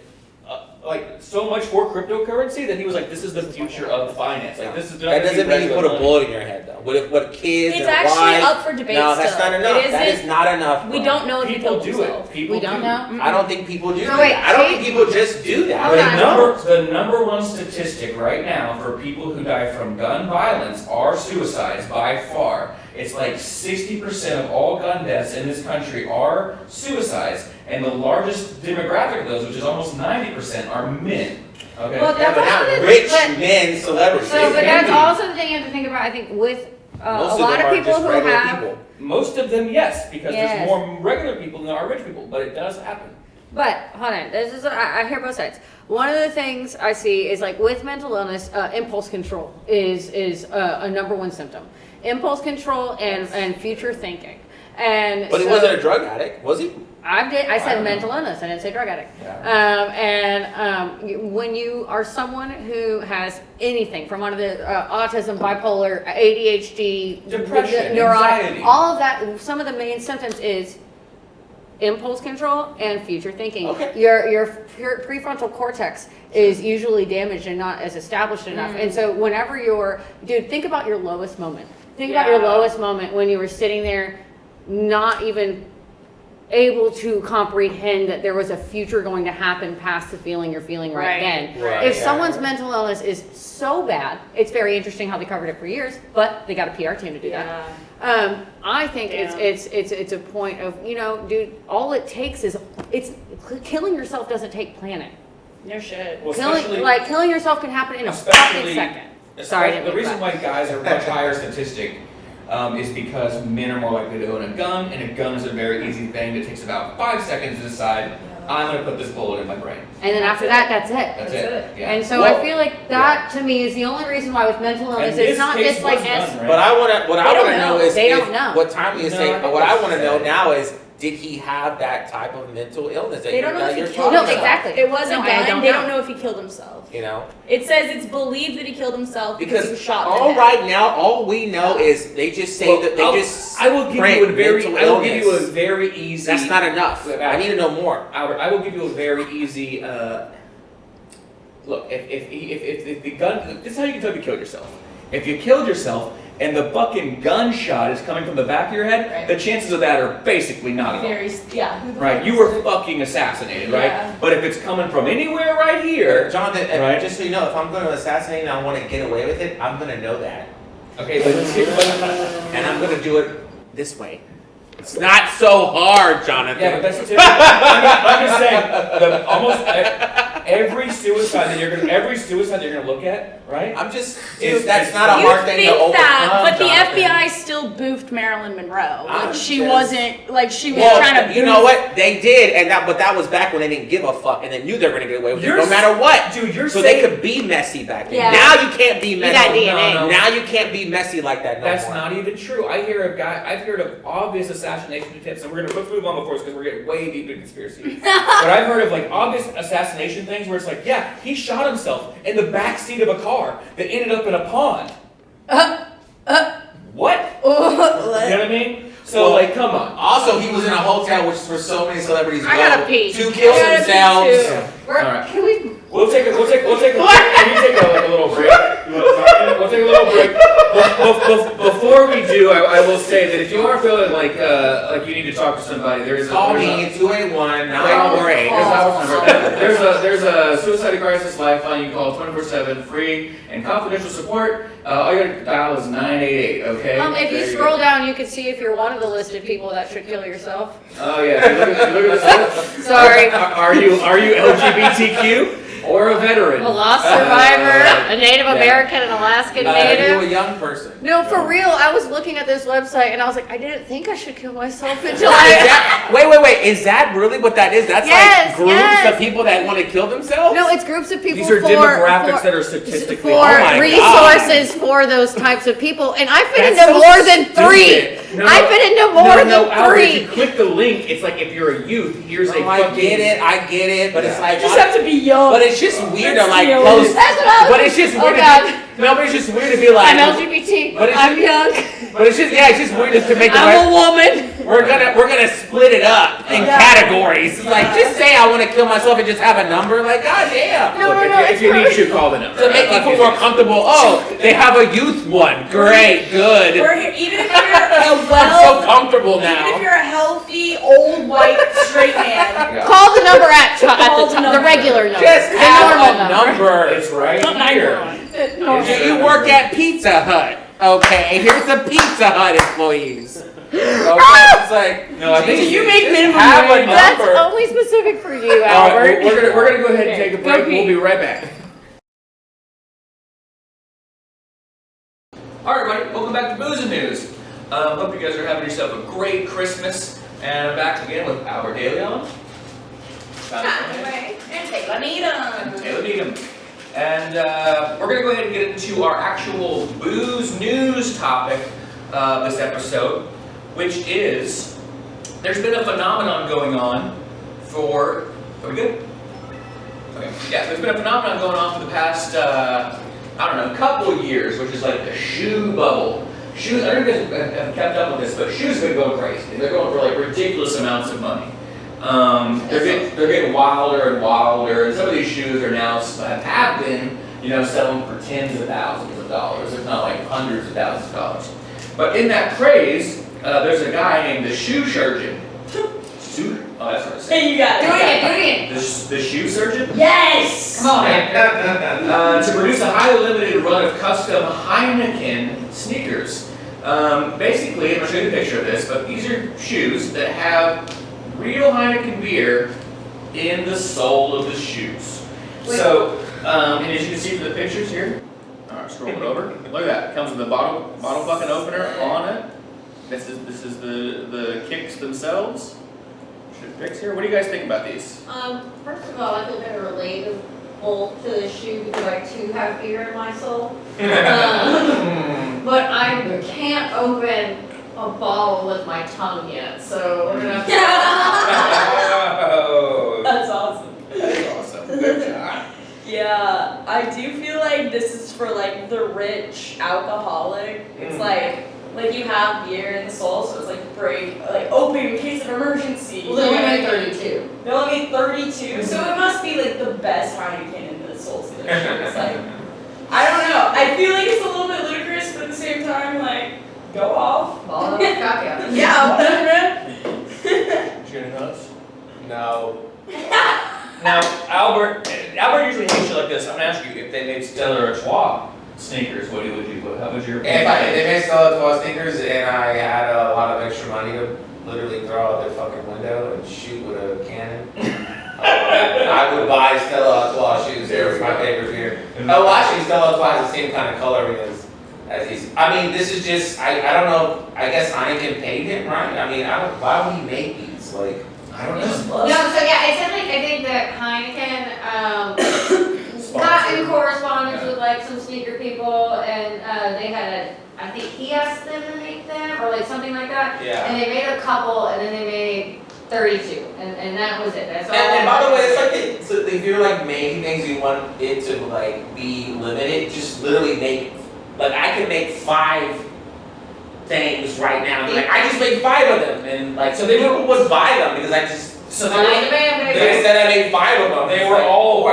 like, so much for cryptocurrency that he was like, this is the future of finance. Like, this is. That doesn't mean you put a bullet in your head, though. What kids It's and actually wives? up for debate No, that's still. not enough. It That is isn't- not enough. We bro. don't know if he People killed do himself. it. People We don't do. know. I don't think people do No, that. wait, I don't think Kate- people just do that. Hold on. The number one statistic right now for people who die from gun violence are suicides by far. It's like 60% of all gun deaths in this country are suicides, and the largest demographic of those, which is almost 90%, are men. Okay. Well, Yeah, but also not the- rich but- men celebrities. So, They but can that's be. also the thing you have to think about. I think with a Most of lot them of are people just who regular have, people. Most of them, yes, because Yes. there's more regular people than there are rich people, but it does happen. but hold on, this is I hear both sides. One of the things I see is like with mental illness, impulse control is a number one symptom. Impulse control and future thinking. And But he so- wasn't a drug addict, was he? I said don't mental know. illness. I didn't say drug addict. Yeah. When you are someone who has anything from one of the autism, bipolar, ADHD, Depression, neurotic, anxiety. all of that, some of the main symptoms is impulse control and future thinking. Okay. Your prefrontal cortex is usually damaged and not as established enough. And so whenever think about your lowest moment. Think about your Yeah. lowest moment when you were sitting there not even able to comprehend that there was a future going to happen past the feeling you're feeling right then. Right, If yeah. someone's mental illness is so bad, it's very interesting how they covered it for years, but they got a PR team to do that. I think it's a point of, dude, all it takes is killing yourself doesn't take planning. No shit. Well, especially- Killing yourself can happen in a fucking Especially- second. Sorry, I didn't The mean reason that. why guys are much higher statistic is because men are more likely to own a gun, and a gun is a very easy thing that takes about 5 seconds to decide, I'm going to put this bullet in my brain. And then after that, that's it. That's That's it. it. Yeah. And so Well, I feel like that to me is the only reason why with mental illness, and it's this not case just like was S. done, right? But what I They want don't to know know. is They if, don't know. what time is No, saying. I But what I think want to it's know sad. now is, did he have that type of mental illness that They don't you're, know that if he you're killed talking No, himself. about? exactly. It was a No, I gun. don't They know. don't know if he killed himself. You know, It says it's believed that he killed himself because he was because shot. in the all head. right now, all we know is they just say Well, that they I'll- just. I will give print you a very, mental I will give you a illness. very easy. That's not enough. I need to know more. Albert, I will give you a very easy. Look, if the gun, this is how you can tell if you killed yourself. If you killed yourself and the fucking gunshot is coming from the back of your head, Right. the chances of that are basically not at all. Very, yeah. Who the Right, fuck you is were it? fucking assassinated, right? Yeah. But if it's coming from anywhere right here, Jonathan, Right. just so you know, if I'm going to assassinate and I want to get away with it, I'm going to know that. Okay, but And I'm gonna do it this way. It's not so hard, Jonathan. yeah, but that's typical. I'm just saying, almost every suicide that you're gonna look at, right? I'm just, It's- that's it's not a fine. hard thing to overcome, but the Jonathan. FBI still boofed Marilyn Monroe. I Like she understand. wasn't, like she was Well, trying to. you know what? They did, but that was back when they didn't give a fuck and they knew they were gonna get away with it You're no matter what. Dude, you're So saying they could be messy back then. Yeah. Now you can't be messy. got DNA. No. Now you can't be messy like that no that's more. not even true. I've heard of obvious assassination attempts, and let's move on before because we're getting way deep into conspiracy. But I've heard of like obvious assassination things where it's like, yeah, he shot himself in the back seat of a car that ended up in a pond. What? You know what I mean? So Well, like, come on. Also, he was in a hotel, which is where so many celebrities go I gotta pee. to kill I gotta pee themselves. too. All right. Can we? We'll take a can you take a little break? We'll take a little break. Before we do, I will say that if you are feeling like you need to talk to somebody, Call me 281-948. There's a suicide crisis lifeline you can call 24/7, free and confidential support. All you gotta dial is 988. Okay. If you There scroll go. down, you can see if you're one of the listed people that should kill yourself. Oh yeah. Look at this. Sorry. Are you LGBTQ or a veteran? A lost survivor, a Native American, an Alaskan Are you Native. a young person? No, for real. I was looking at this website and I was like, I didn't think I should kill myself until Is I. that, wait. Is that really what that is? That's Yes, like groups yes. of people that want to kill themselves? No, it's groups of people These are for demographics for, that are statistically. for Oh my resources for those types of people, and I fit That's into so more than stupid. 3. I fit into more than Albert, if 3. you click the link, it's like if you're a youth, here's a Oh, I fucking. get it, but it's like, You just have to be young. but it's just weird to like That's post. That's what I was. But it's just Oh weird. God. But it's just weird to be like. I'm LGBT. But it's I'm just- young. But it's just it's just weird to make it I'm like a woman. we're gonna split it up in categories. It's like just say I want to kill myself and just have a number. Like goddamn. No, Look, no, no. if you need to, call the number. To make you feel more comfortable. Oh, they have a youth one. Great, good. We're here, even if you're a I'm so well, comfortable even if now. you're a healthy old white straight man. Call the number at Call the the top, number. the regular number. Just the have normal a number. It's right here. You work at Pizza Hut. Okay, here's the Pizza Hut employees. Okay, it's like No, I think Do you make just minimum have a wage? That's number. only specific for you, All Albert. right, we're gonna go ahead and take a Go break. pee. We'll be right back. All right, everybody, welcome back to Booze and News. Hope you guys are having yourself a great Christmas. And I'm back again with Albert Deleon. And Taylor Needham. Taylor Needham. And we're going to go ahead and get into our actual booze news topic this episode, which is there's been a phenomenon going on for. Are we good? Okay. Yeah, there's been a phenomenon going on for the past, couple of years, which is like the shoe bubble. Shoes, I don't know if you guys have kept up with this, but shoes have been going crazy. They're going for like ridiculous amounts of money. They're getting wilder and wilder, and some of these shoes are now have been, selling for tens of thousands of dollars, if not like hundreds of thousands of dollars. But in that craze, there's a guy named the shoe surgeon. Oh, that's what I said. Hey, you got it. Do it again. The shoe surgeon? Yes. Come on. To produce a highly limited run of custom Heineken sneakers. Basically, I'm going to show you a picture of this, but these are shoes that have real Heineken beer in the sole of the shoes. So, and as you can see from the pictures here, alright, scroll it over. Look at that. It comes with a bottle bucket opener on it. This is the kicks themselves. Should fix here. What do you guys think about these? First of all, I feel kind of relatable to the shoe because I too have beer in my soul. But I can't open a bottle with my tongue yet, so we're gonna have Oh, That's awesome. that's awesome. Good job. Yeah, I do feel like this is for like the rich alcoholic. It's like you have beer in the soul, so it's like open in case of emergency. Well, they're only 32. They only made 32, so it must be like the best Heineken in the soul of their shoes. Like, I don't know. I feel like it's a little bit ludicrous, but at the same time, like, go off. Ball of cocktail. Yeah, Did you get any notes? No. Now, Albert usually hates you like this. I'm gonna ask you if they made Stella Artois. sneakers, what would you? How would your? If they may sell 12 sneakers and I had a lot of extra money to literally throw out the fucking window and shoot with a cannon, I would buy Stella Artois shoes. They're my favorite beer. Oh, actually, Stella Artois has the same kind of coloring as these. I mean, this is just, I don't know, I guess Heineken paid him, right? I mean, why would he make these? Like, I don't know. No, so yeah, it said like, I think that Heineken, got in correspondence with like some sneaker people and, they had I think he asked them to make them, or like something like that. Yeah. And they made a couple, and then they made 32, and that was it. That's all. And by the way, it's like so if you're like making things, you want it to like be limited. Just literally make, like I can make 5 things right now. And like I just made 5 of them, and like so they would buy them because I just So they said I made 5 of them. They were all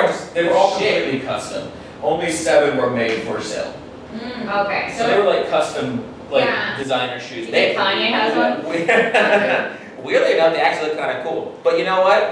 completely custom. Only 7 were made for sale. Okay, So they were like custom, like Yeah. designer shoes. you think Kanye has one? Weirdly enough, they actually look kind of cool. But you know what?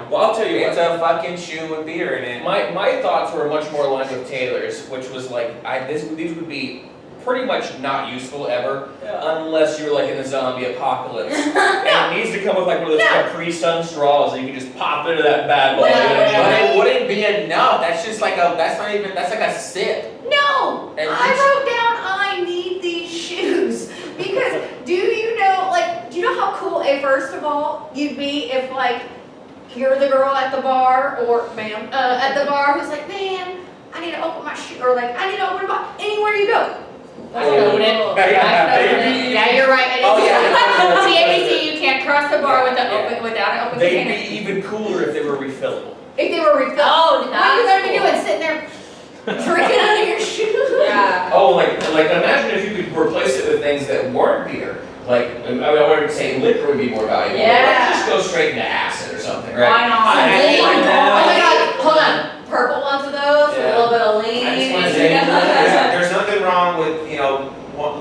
Well, I'll tell you It's what. a fucking shoe with beer in it. My thoughts were much more aligned with Taylor's, which was like these would be pretty much not useful ever, unless you're like in the zombie apocalypse. And it needs to come with like one of those Capri Sun straws, and you can just pop into that bad boy. But it wouldn't be enough. That's just like that's like a sip. No, And I each- wrote down I need these shoes because do you know how cool first of all you'd be if like you're the girl at the bar or ma'am at the bar who's like, man, I need to open my shoe, or like I need to open my anywhere you go. Yeah, you're right. Oh, yeah. TABC, you can't cross the bar without an open They'd container. be even cooler if they were refillable. If they were refilled. Oh, what are you that's gonna be doing? Sitting there drinking out of your shoe? Yeah. Oh, like imagine if you could replace it with things that weren't beer. Like I wanted to say liquor would be more valuable. Yeah. Let's just go straight into acid or something, right? Why not? I- Oh my god, hold on. Purple ones of those, with a little bit of lean. I just want to say, there's nothing wrong with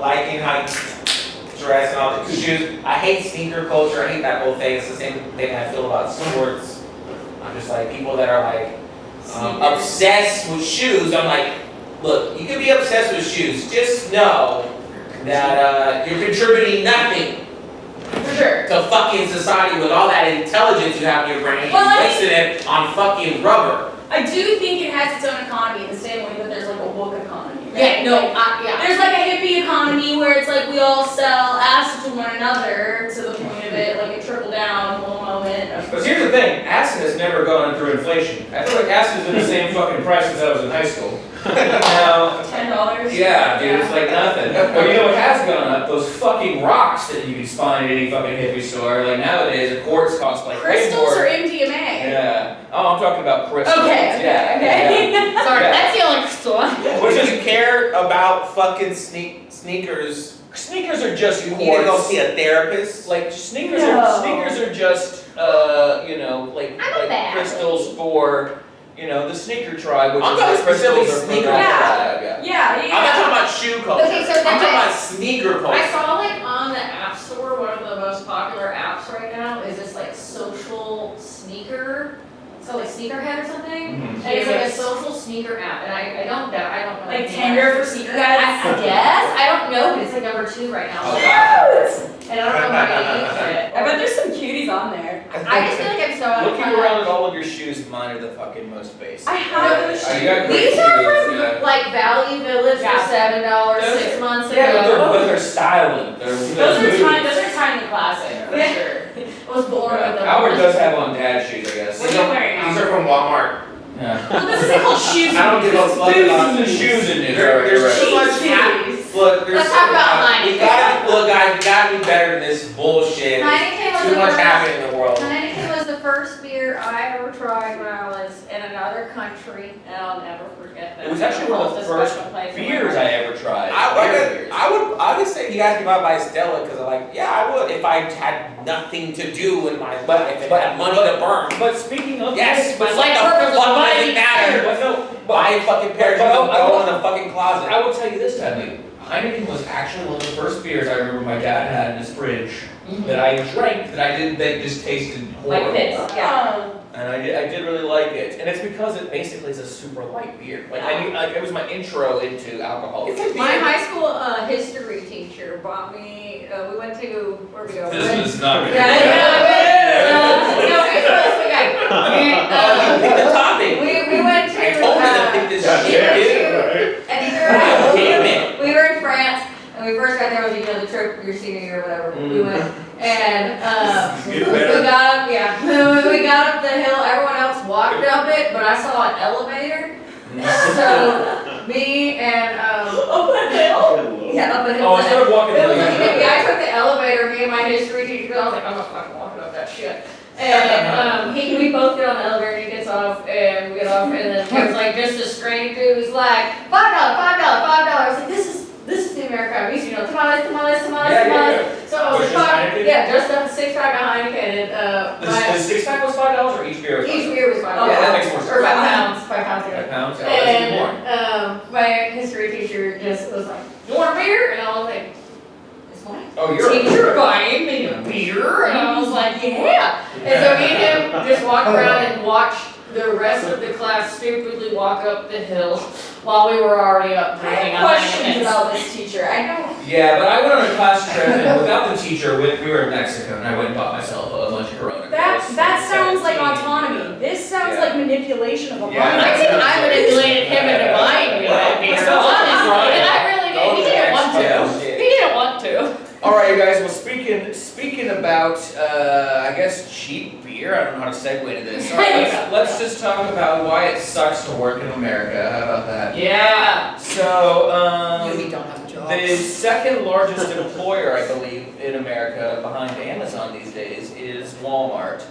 liking how you dress and all the shoes. I hate sneaker culture. I hate that whole thing. It's the same thing I feel about sports. I'm just like people that are like obsessed with shoes. I'm like, look, you can be obsessed with shoes. Just know that you're contributing nothing For sure. to fucking society with all that intelligence you have in your brain. Well, I- Wasting it on fucking rubber. I do think it has its own economy in the same way that there's like a woke economy. Yeah, Right? no, Like, yeah. there's like a hippie economy where it's like we all sell acid to one another to the point of it, like a trickle down little moment. Because here's the thing, acid has never gone through inflation. I feel like acid's been the same fucking price since I was in high school. Now, $10. yeah, dude, it's like nothing. But you know what has gone up? Those fucking rocks that you can find at any fucking hippie store. Like nowadays, a quartz costs like Crystals way or more. MDMA? Yeah. Oh, I'm talking about crystals. Okay, Yeah. Sorry, Yeah. that's the only crystal one. Which if you care about fucking sneakers, Sneakers are just you need to go quartz. see a therapist. Like sneakers No. are just like I'm a bad crystals for the sneaker tribe, which I'm is talking what crystals specifically are for sneaker that tribe. tribe, yeah. Yeah, I'm not talking about shoe culture. Okay, so I'm that's talking it. about sneaker culture. I saw like on the App Store, one of the most popular apps right now is this like social sneaker. So like Sneakerhead or something. Mhm. And it's like a social sneaker app, and I don't know. like anything Tinder about for it. sneaker I guys. guess. I don't know, but it's like number 2 right now. Oh, wow. And I don't know how to use it. I bet there's some cuties on there. I just feel like I'm so out of Looking touch. around at all of your shoes, mine are the fucking most basic. I have those You got great These are shoes, from yeah. like Value Village for Yeah. $7 Those 6 months Yeah, ago. but they're styling. Those are tiny classic for Yeah. sure. I was born with them. Howard does have on dad shoes, I guess. What are you wearing? These are from Walmart. Yeah. Well, this is called shoes. I don't give a fuck about The shoes in it. There's too much Shoes. Look, there's Let's talk about we Heineken. gotta look, guys. We gotta be better than this bullshit. Heineken was Too the much first- happening in the world. Heineken was the first beer I ever tried when I was in another country, and I'll never forget that. It was actually one of the It's a first special place in my beers heart. I ever tried. I would say you guys can buy Stella because I'm like, yeah, I would if I had nothing to do in my life and had money to burn. But speaking of Yes, My but life what the purpose fuck is does money. it matter? But no, Buy a fucking pair of But- shoes and but- go in the fucking closet. I will tell you this, Teddy. Heineken was actually one of the first beers I remember my dad had in his fridge that I drank that I didn't think just tasted horrible. Like this, yeah. And I did really like it. And it's because it basically is a super light beer. Like it was my intro into alcohol. My high school history teacher bought me, we went to, where we go? This is not good. No, it's supposed to be good. Pick the topic. We went to, I told you to pick this shit, dude. I think we Damn it. we were in France, and we first got there was, the trip, your senior year or whatever, we went, and, we got up, we got up the hill, everyone else walked up it, but I saw an elevator, so, me and, Up the hill? yeah, up the hill. Oh, instead of walking It the was like, hill. yeah, I took the elevator, me and my history teacher, I was like, I'm not fucking walking up that shit. And we both get on the elevator, and he gets off, and we get off, and then there's like just a stranger who's like, $5. I was like, this is the America I'm used to, tamales. So I was Just like, Heineken? yeah, just a 6-pack of Heineken, and The six-pack was $5 or each beer was $5? each beer was $5. Yeah, that makes more sense. Or 5 pounds, 5 pounds. £5, yeah, that's even more. And my history teacher just was like, you want a beer? And I was like, this one? Oh, you're Teacher buying me a beer? And I was like, yeah. And so me and him just walked around and watched the rest of the class stupidly walk up the hill while we were already up I drinking. have questions about this teacher. I don't. Yeah, but I went on a class trip and without the teacher, we were in Mexico and I went and bought myself a bunch of Corona. That sounds like autonomy. This sounds like manipulation of a Yeah. mind. I think I manipulated him into buying me that beer, honestly, and I really did. He didn't want to. He didn't want to. All right, you guys. Well, speaking about, I guess cheap beer. I don't know how to segue to this. All right, let's just talk about why it sucks to work in America. How about that? Yeah. So, We don't have a job. the second largest employer, I believe, in America behind Amazon these days is Walmart.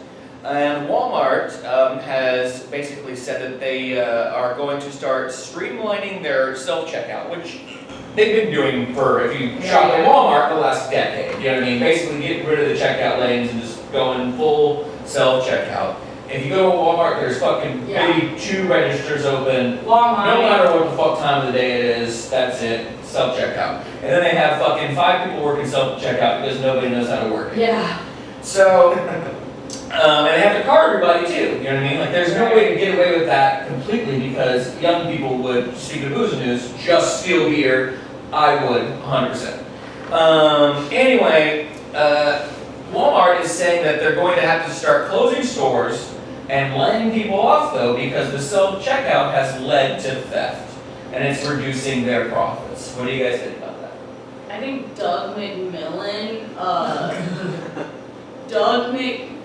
And Walmart has basically said that they are going to start streamlining their self-checkout, which they've been doing for, if you shop at Walmart, the last decade. You know what I mean? Basically getting rid of the checkout lanes and just going full self-checkout. If you go to Walmart, there's fucking maybe 2 registers open. Long No line. matter what the fuck time of the day it is, that's it, self-checkout. And then they have fucking 5 people working self-checkout because nobody knows how to work it. Yeah. So, and they have to card everybody too, you know what I mean? Like there's no way to get away with that completely because young people would, speaking of booze news, just steal beer. I would, 100%. Anyway, Walmart is saying that they're going to have to start closing stores and laying people off though because the self-checkout has led to theft and it's reducing their profits. What do you guys think about that? I think Doug McMillan,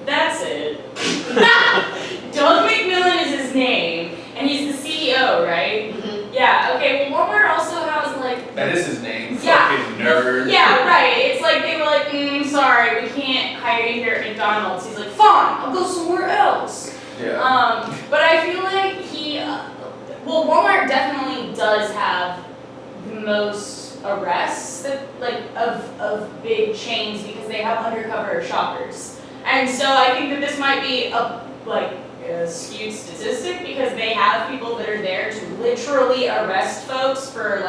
that's it. Doug McMillan is his name, and he's the CEO, right? Mm-hmm. Yeah, okay, well Walmart also has like... That is his name, Yeah. fucking nerd. Yeah, right, it's like they were like, sorry, we can't hire you here at McDonald's. He's like, fine, I'll go somewhere else. Yeah. But I feel like well, Walmart definitely does have the most arrests that, of big chains because they have undercover shoppers. And so I think that this might be a skewed statistic because they have people that are there to literally arrest folks for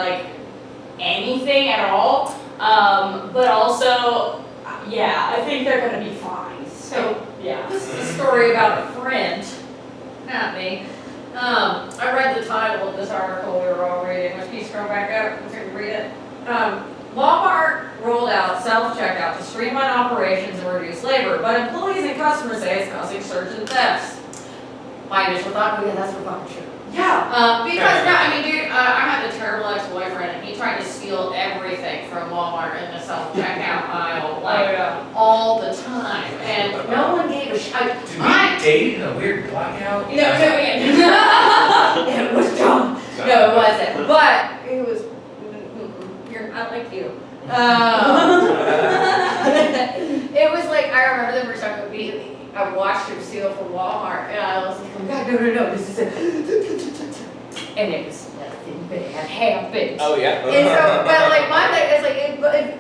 anything at all. But also, I think they're gonna be fine. So, yeah. This is a story about a friend, not me. I read the title of this article we were all reading. Can you scroll back up so you can read it? Walmart rolled out self-checkout to streamline operations and reduce labor, but employees and customers say it's causing surge in thefts. My initial thought, yeah, that's for fucking sure. Yeah. Because, no, I mean, dude, I had a terrible ex-boyfriend, and he tried to steal everything from Walmart in the self-checkout aisle, all the time, and no one gave a shit. Did we date in a weird blackout? No, it was John. No, it wasn't. But it was. I like you. It was like I remember the first time I watched him steal from Walmart, and I was like, oh God, no, this is it. And it was nothing bad happened. Oh yeah. And so, but my thing is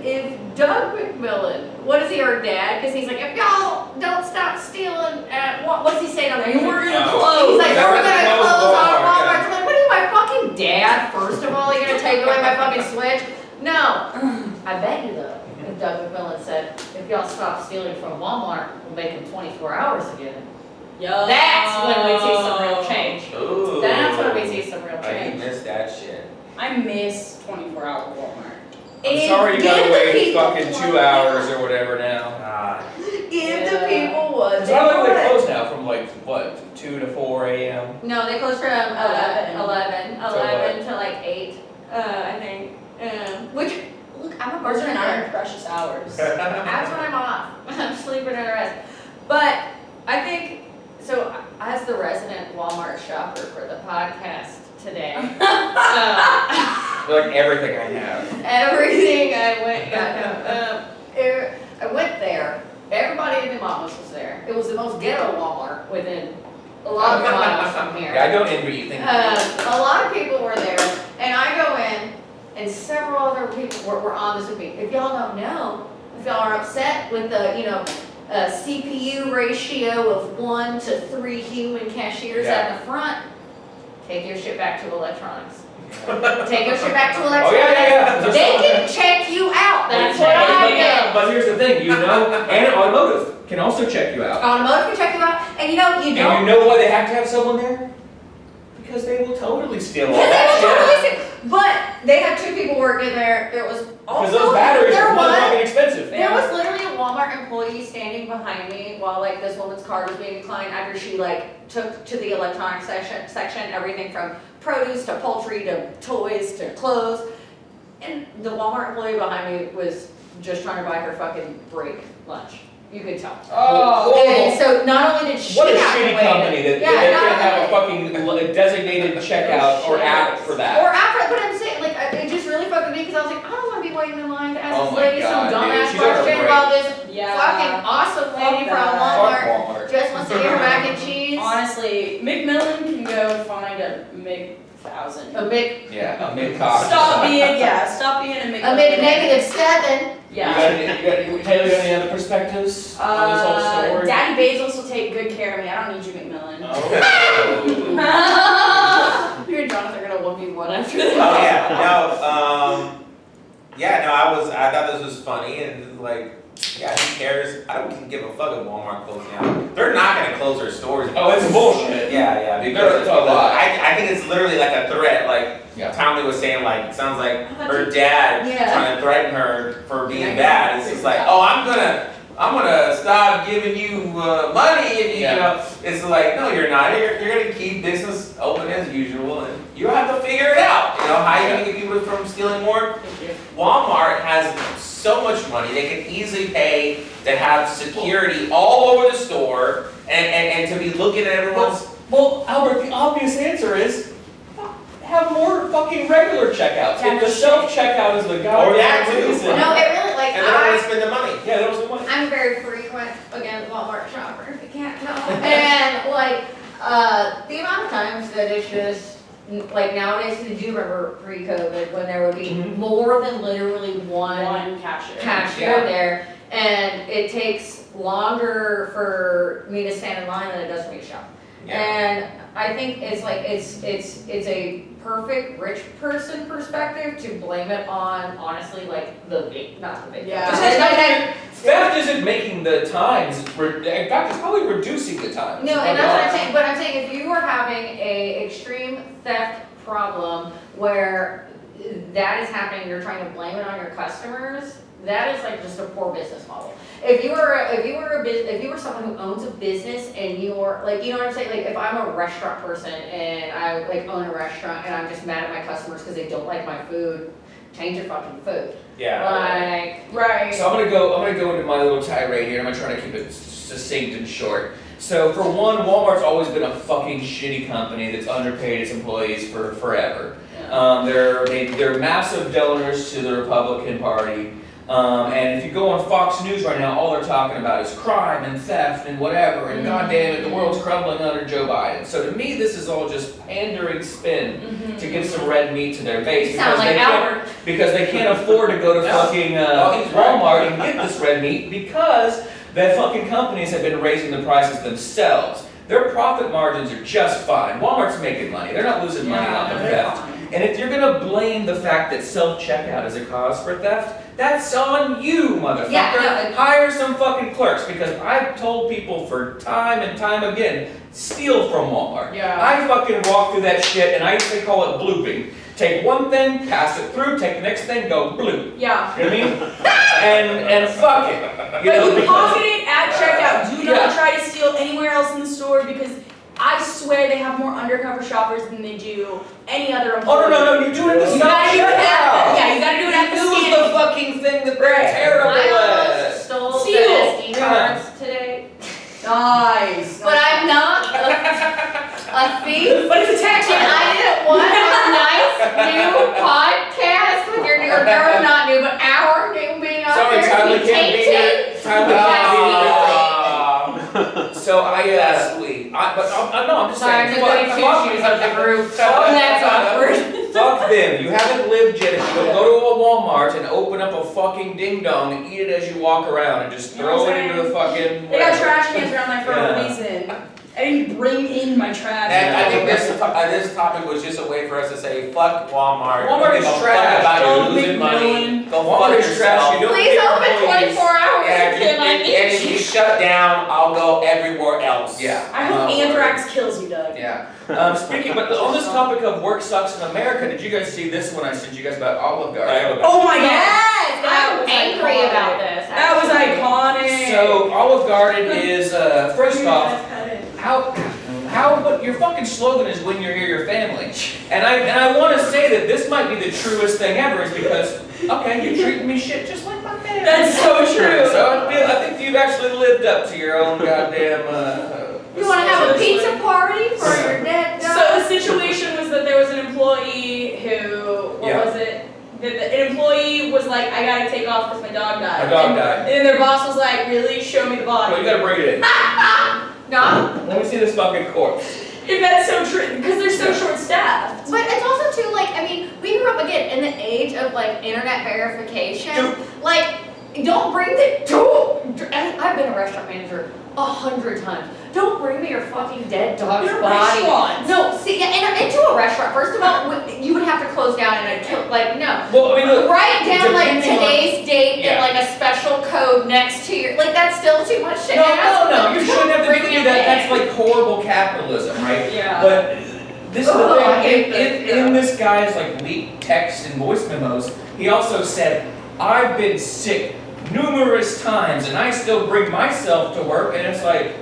if Doug McMillan, what is he, our dad? Because he's like, if y'all don't stop stealing, what's he saying on there? We're gonna close. He's like, we're gonna close on Walmart. I'm like, what are you, my fucking dad? First of all, you're gonna take away my fucking Switch? No. I bet you though, if Doug McMillan said, if y'all stop stealing from Walmart, we'll make them 24 hours again. Yo. That's when we see some real change. Ooh. That's when we see some real I change. missed that shit. I miss 24-hour Walmart. I'm sorry you gotta wait fucking 2 hours or whatever now. God. Give the people what It's they not like they want. close now from like, what, 2 to 4 a.m.? No, they close from 11 to like 8, I think. Which, look, I'm a Those are bartender. 9 precious hours. That's when I'm off. I'm sleeping in a rest. But I think, so as the resident Walmart shopper for the podcast today, Like everything I have. everything I went, I went there. Everybody in the Mamas was there. It was the most ghetto Walmart within a lot of miles from here. Yeah, I don't envy you. Thank you. A lot of people were there, and I go in, and several other people were on this with me. If y'all don't know, if y'all are upset with the, CPU ratio of 1 to 3 human cashiers at the front, take your shit back to electronics. Take your shit back to electronics. Oh, yeah. They can check you out. That's what I did. But here's the thing, and automotive can also check you out. Automotive can check you out, and you don't. And you know why they have to have someone there? Because they will totally steal all Because that they shit. were totally sick. But they had 2 people working there. There was also Because those batteries there are was fucking expensive. there was literally a Walmart employee standing behind me while like this woman's card was being declined after she like took to the electronic section everything from produce to poultry to toys to clothes. And the Walmart employee behind me was just trying to buy her fucking break lunch. You could tell. Oh, And so not only did she what a have to shitty wait, company that yeah, they not can't have a only- fucking designated checkout or app for that. Or after, but I'm saying, like, it just really fucked with me because I was like, I don't want to be waiting in line to ask Oh this my lady some God, dude, dumbass she's on her question break. about this Yeah. fucking awesome lady Fuck from that. Walmart. Fuck Walmart. Just wants to get her mac and cheese. Honestly, McMillan can go find a McThousand. A big, Yeah, a mid-cost. Stop being a McMillan. a big -7. Yeah. Taylor, you got any other perspectives on this whole story? Daddy Bezos will take good care of me. I don't need you, McMillan. Oh. You and Jonathan are gonna 1v1 after this. Oh yeah, I thought this was funny and like, yeah, who cares? I don't give a fuck if Walmart closing down. They're not gonna close their stores. Oh, it's bullshit. Yeah, It's a lie. I think it's literally like a threat. Like Yeah. Tommy was saying, like it sounds like her dad Yeah. trying to threaten her for being bad. It's just like, oh, I'm gonna stop giving you money if you, Yeah. you know. It's like, no, you're not. You're gonna keep business open as usual, and you have to figure it out. You know, how you gonna get people from stealing more? Walmart has so much money, they can easily pay to have security all over the store and to be looking at everyone's. Well, Albert, the obvious answer is have more fucking regular checkouts. If the self-checkout is the Or that goddamn too. reason. No, it really, like, And they don't want to spend the money. Yeah, that was the one. I'm very frequent, again, Walmart shopper, if you can't tell. And like, the amount of times that it's just, like nowadays, did you remember pre-COVID when there would be more than literally one cashier. cashier there, and it takes longer for me to stand in line than it does for me to shop. Yeah. And I think it's like it's a perfect rich person perspective to blame it on, honestly, like the big, not the big. Yeah. Theft isn't making the times. In fact, it's probably reducing the times. No, and that's what I'm saying. But I'm saying if you are having a extreme theft problem where that is happening, you're trying to blame it on your customers. That is like just a poor business model. If you were someone who owns a business and you're like, you know what I'm saying? Like if I'm a restaurant person and I like own a restaurant and I'm just mad at my customers because they don't like my food, change your fucking food. Yeah. Like, Right. So I'm gonna go into my little tirade here. I'm gonna try to keep it succinct and short. So for one, Walmart's always been a fucking shitty company that's underpaid its employees for forever. They're massive donors to the Republican Party. And if you go on Fox News right now, all they're talking about is crime and theft and whatever, and goddamn it, the world's crumbling under Joe Biden. So to me, this is all just pandering spin to give some red meat to their base. sound like Albert. Because they can't afford to go to fucking Walmart and get this red meat because the fucking companies have been raising the prices themselves. Their profit margins are just fine. Walmart's making money. They're not losing money on the theft. And if you're gonna blame the fact that self-checkout is a cause for theft, that's on you, motherfucker. Yeah, no, Hire some fucking clerks, because I've told people for time and time again, steal from Walmart. Yeah. I fucking walk through that shit and I used to call it blooping. Take one thing, pass it through, take the next thing, go bloop. Yeah. You know what I mean? And fuck it. You know, But you because- pocket it at checkout. Do not Yeah. try to steal anywhere else in the store because I swear they have more undercover shoppers than they do any other employee. Oh, no, you do it at the You gotta do it at self-checkout. yeah, you gotta do it at the Use scanning. the fucking thing that they're terrible I at. almost stole the Steal. SD cards today. Nice. But I'm not a thief. But it's a tax And I didn't want a nice new podcast with your new, or they're not new, but our new being out Sorry, there. Tyler be can't be tainted. here. Tyler can't So I, That's sweet. I'm just Sorry, I'm saying, just doing two shoes of the group. That's awkward. fuck them. You haven't lived yet. If you go to a Walmart and open up a fucking ding dong and eat it as you walk around and just You know throw what it I'm into the fucking. They got trash cans around there for Yeah. a reason. I didn't bring in my trash. And I think this topic was just a way for us to say, fuck Walmart. Walmart Don't is give a trash. fuck about Don't you losing make money. Go Walmart fuck is trash. yourself. You don't Please get open employees. 24 hours Yeah, until I and need if you. you shut down, I'll go everywhere else. Yeah. I hope anthrax kills you, Doug. Yeah. Speaking, but on this topic of work sucks in America, did you guys see this one I sent you guys about Olive Garden? Oh my god. Yes, That I'm was angry iconic. about this. That was iconic. So Olive Garden is first off, what your fucking slogan is when you're here, your family. And I want to say that this might be the truest thing ever, is because okay, you're treating me shit just like my family. That's so true. So I think you've actually lived up to your own goddamn. You want to have a pizza party for your dead dog? So the situation was that there was an employee who, Yeah. was it? An employee was like, I gotta take off because my dog died. My dog and, died. And then their boss was like, really? Show me the body. Well, you gotta bring it in. No. Let me see this fucking corpse. If that's so true, because they're so short-staffed. But it's also too, like, I mean, we grew up again in the age of like internet verification. Dude. Like, don't bring the I've been a restaurant manager 100 times. Don't bring me your fucking dead dog's You're a body. restaurant. No, see, yeah, into a restaurant. First of all, you would have to close down and I'd kill. Like, no. Well, I mean, look, Write down like depending on- today's date Yeah. and like a special code next to your. Like, that's still too much to No, ask. no, you shouldn't have to Bring do it that. in. That's like horrible capitalism, right? Yeah. But this is the Oh, I hate thing. this, In this guy's like leaked text and voice memos, he also said, "I've been sick numerous times, and I still bring myself to work." And it's like,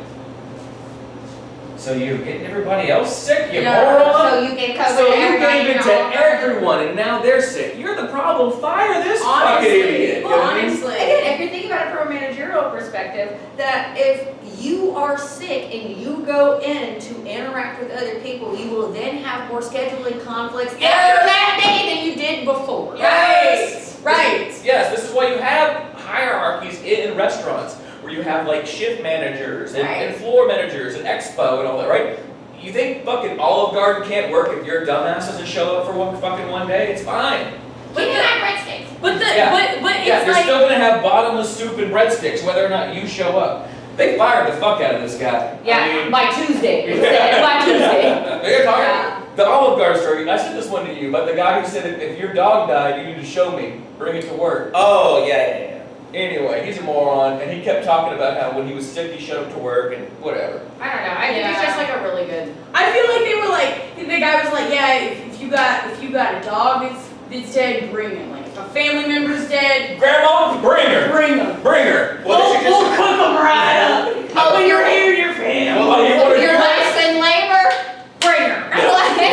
so you're getting everybody else sick, you moron? So you get COVID. So to you everybody gave in it your to home. everyone, and now they're sick. You're the problem. Fire this fucking idiot. You know what I mean? Honestly. Again, if you're thinking about it from a managerial perspective, that if you are sick and you go in to interact with other people, you will then have more scheduling conflicts after that day than you did before. Yes. Right. Yes, this is why you have hierarchies in restaurants, where you have like shift managers and, Right. and floor managers and expo and all that, right? You think fucking Olive Garden can't work if your dumbass doesn't show up for one day? It's fine. We can have breadsticks. But the Yeah. but it's Yeah, you're like still gonna have bottomless soup and breadsticks whether or not you show up. They fired the fuck out of this guy. Yeah, I mean, by Tuesday. They said by Tuesday. They're talking. Yeah. The Olive Garden story, I sent this one to you, but the guy who said if your dog died, you need to show me, bring it to work. Oh, yeah. Anyway, he's a moron, and he kept talking about how when he was sick, he showed up to work and whatever. I don't know. I think it's Yeah. just like a really good. I feel like they were like the guy was like, yeah, if you got a dog that's dead, bring him. Like if a family member's dead, Grandma, bring her! bring him. Bring her! Well, they should We'll cook them right up. Oh, when you're here, your family. Well, you wanna- Your wife's in labor, bring her.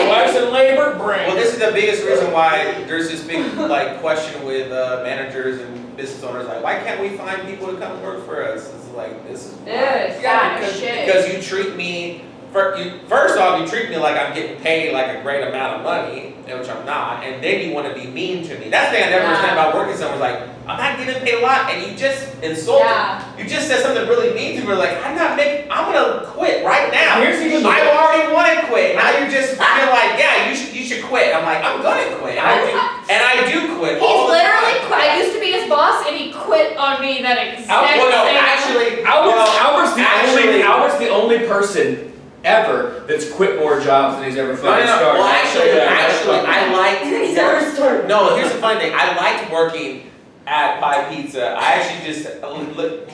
Your wife's in labor, bring Well, her. this is the biggest reason why there's this big like question with managers and business owners. Like, why can't we find people to come work for us? It's like this is Yeah, because you treat me. First off, you treat me like I'm getting paid like a great amount of money, which I'm not, and then you want to be mean to me. That's the thing I never understand about working somewhere. Like, I'm not getting paid a lot, and you just insulted. Yeah. You just said something really mean to me. Like, I'm gonna quit right now. Here's even the- I already want to quit. Now you just feel like, yeah, you should quit. I'm like, I'm gonna quit. And I do quit. He's all the literally time. quit. I used to be his boss, and he quit on me that exact Well, no, same. actually, Albert's actually- the only person ever that's quit more jobs than he's ever fucking started. Well, actually, I liked. He's never started. No, here's the funny thing. I liked working at Pie Pizza. I actually just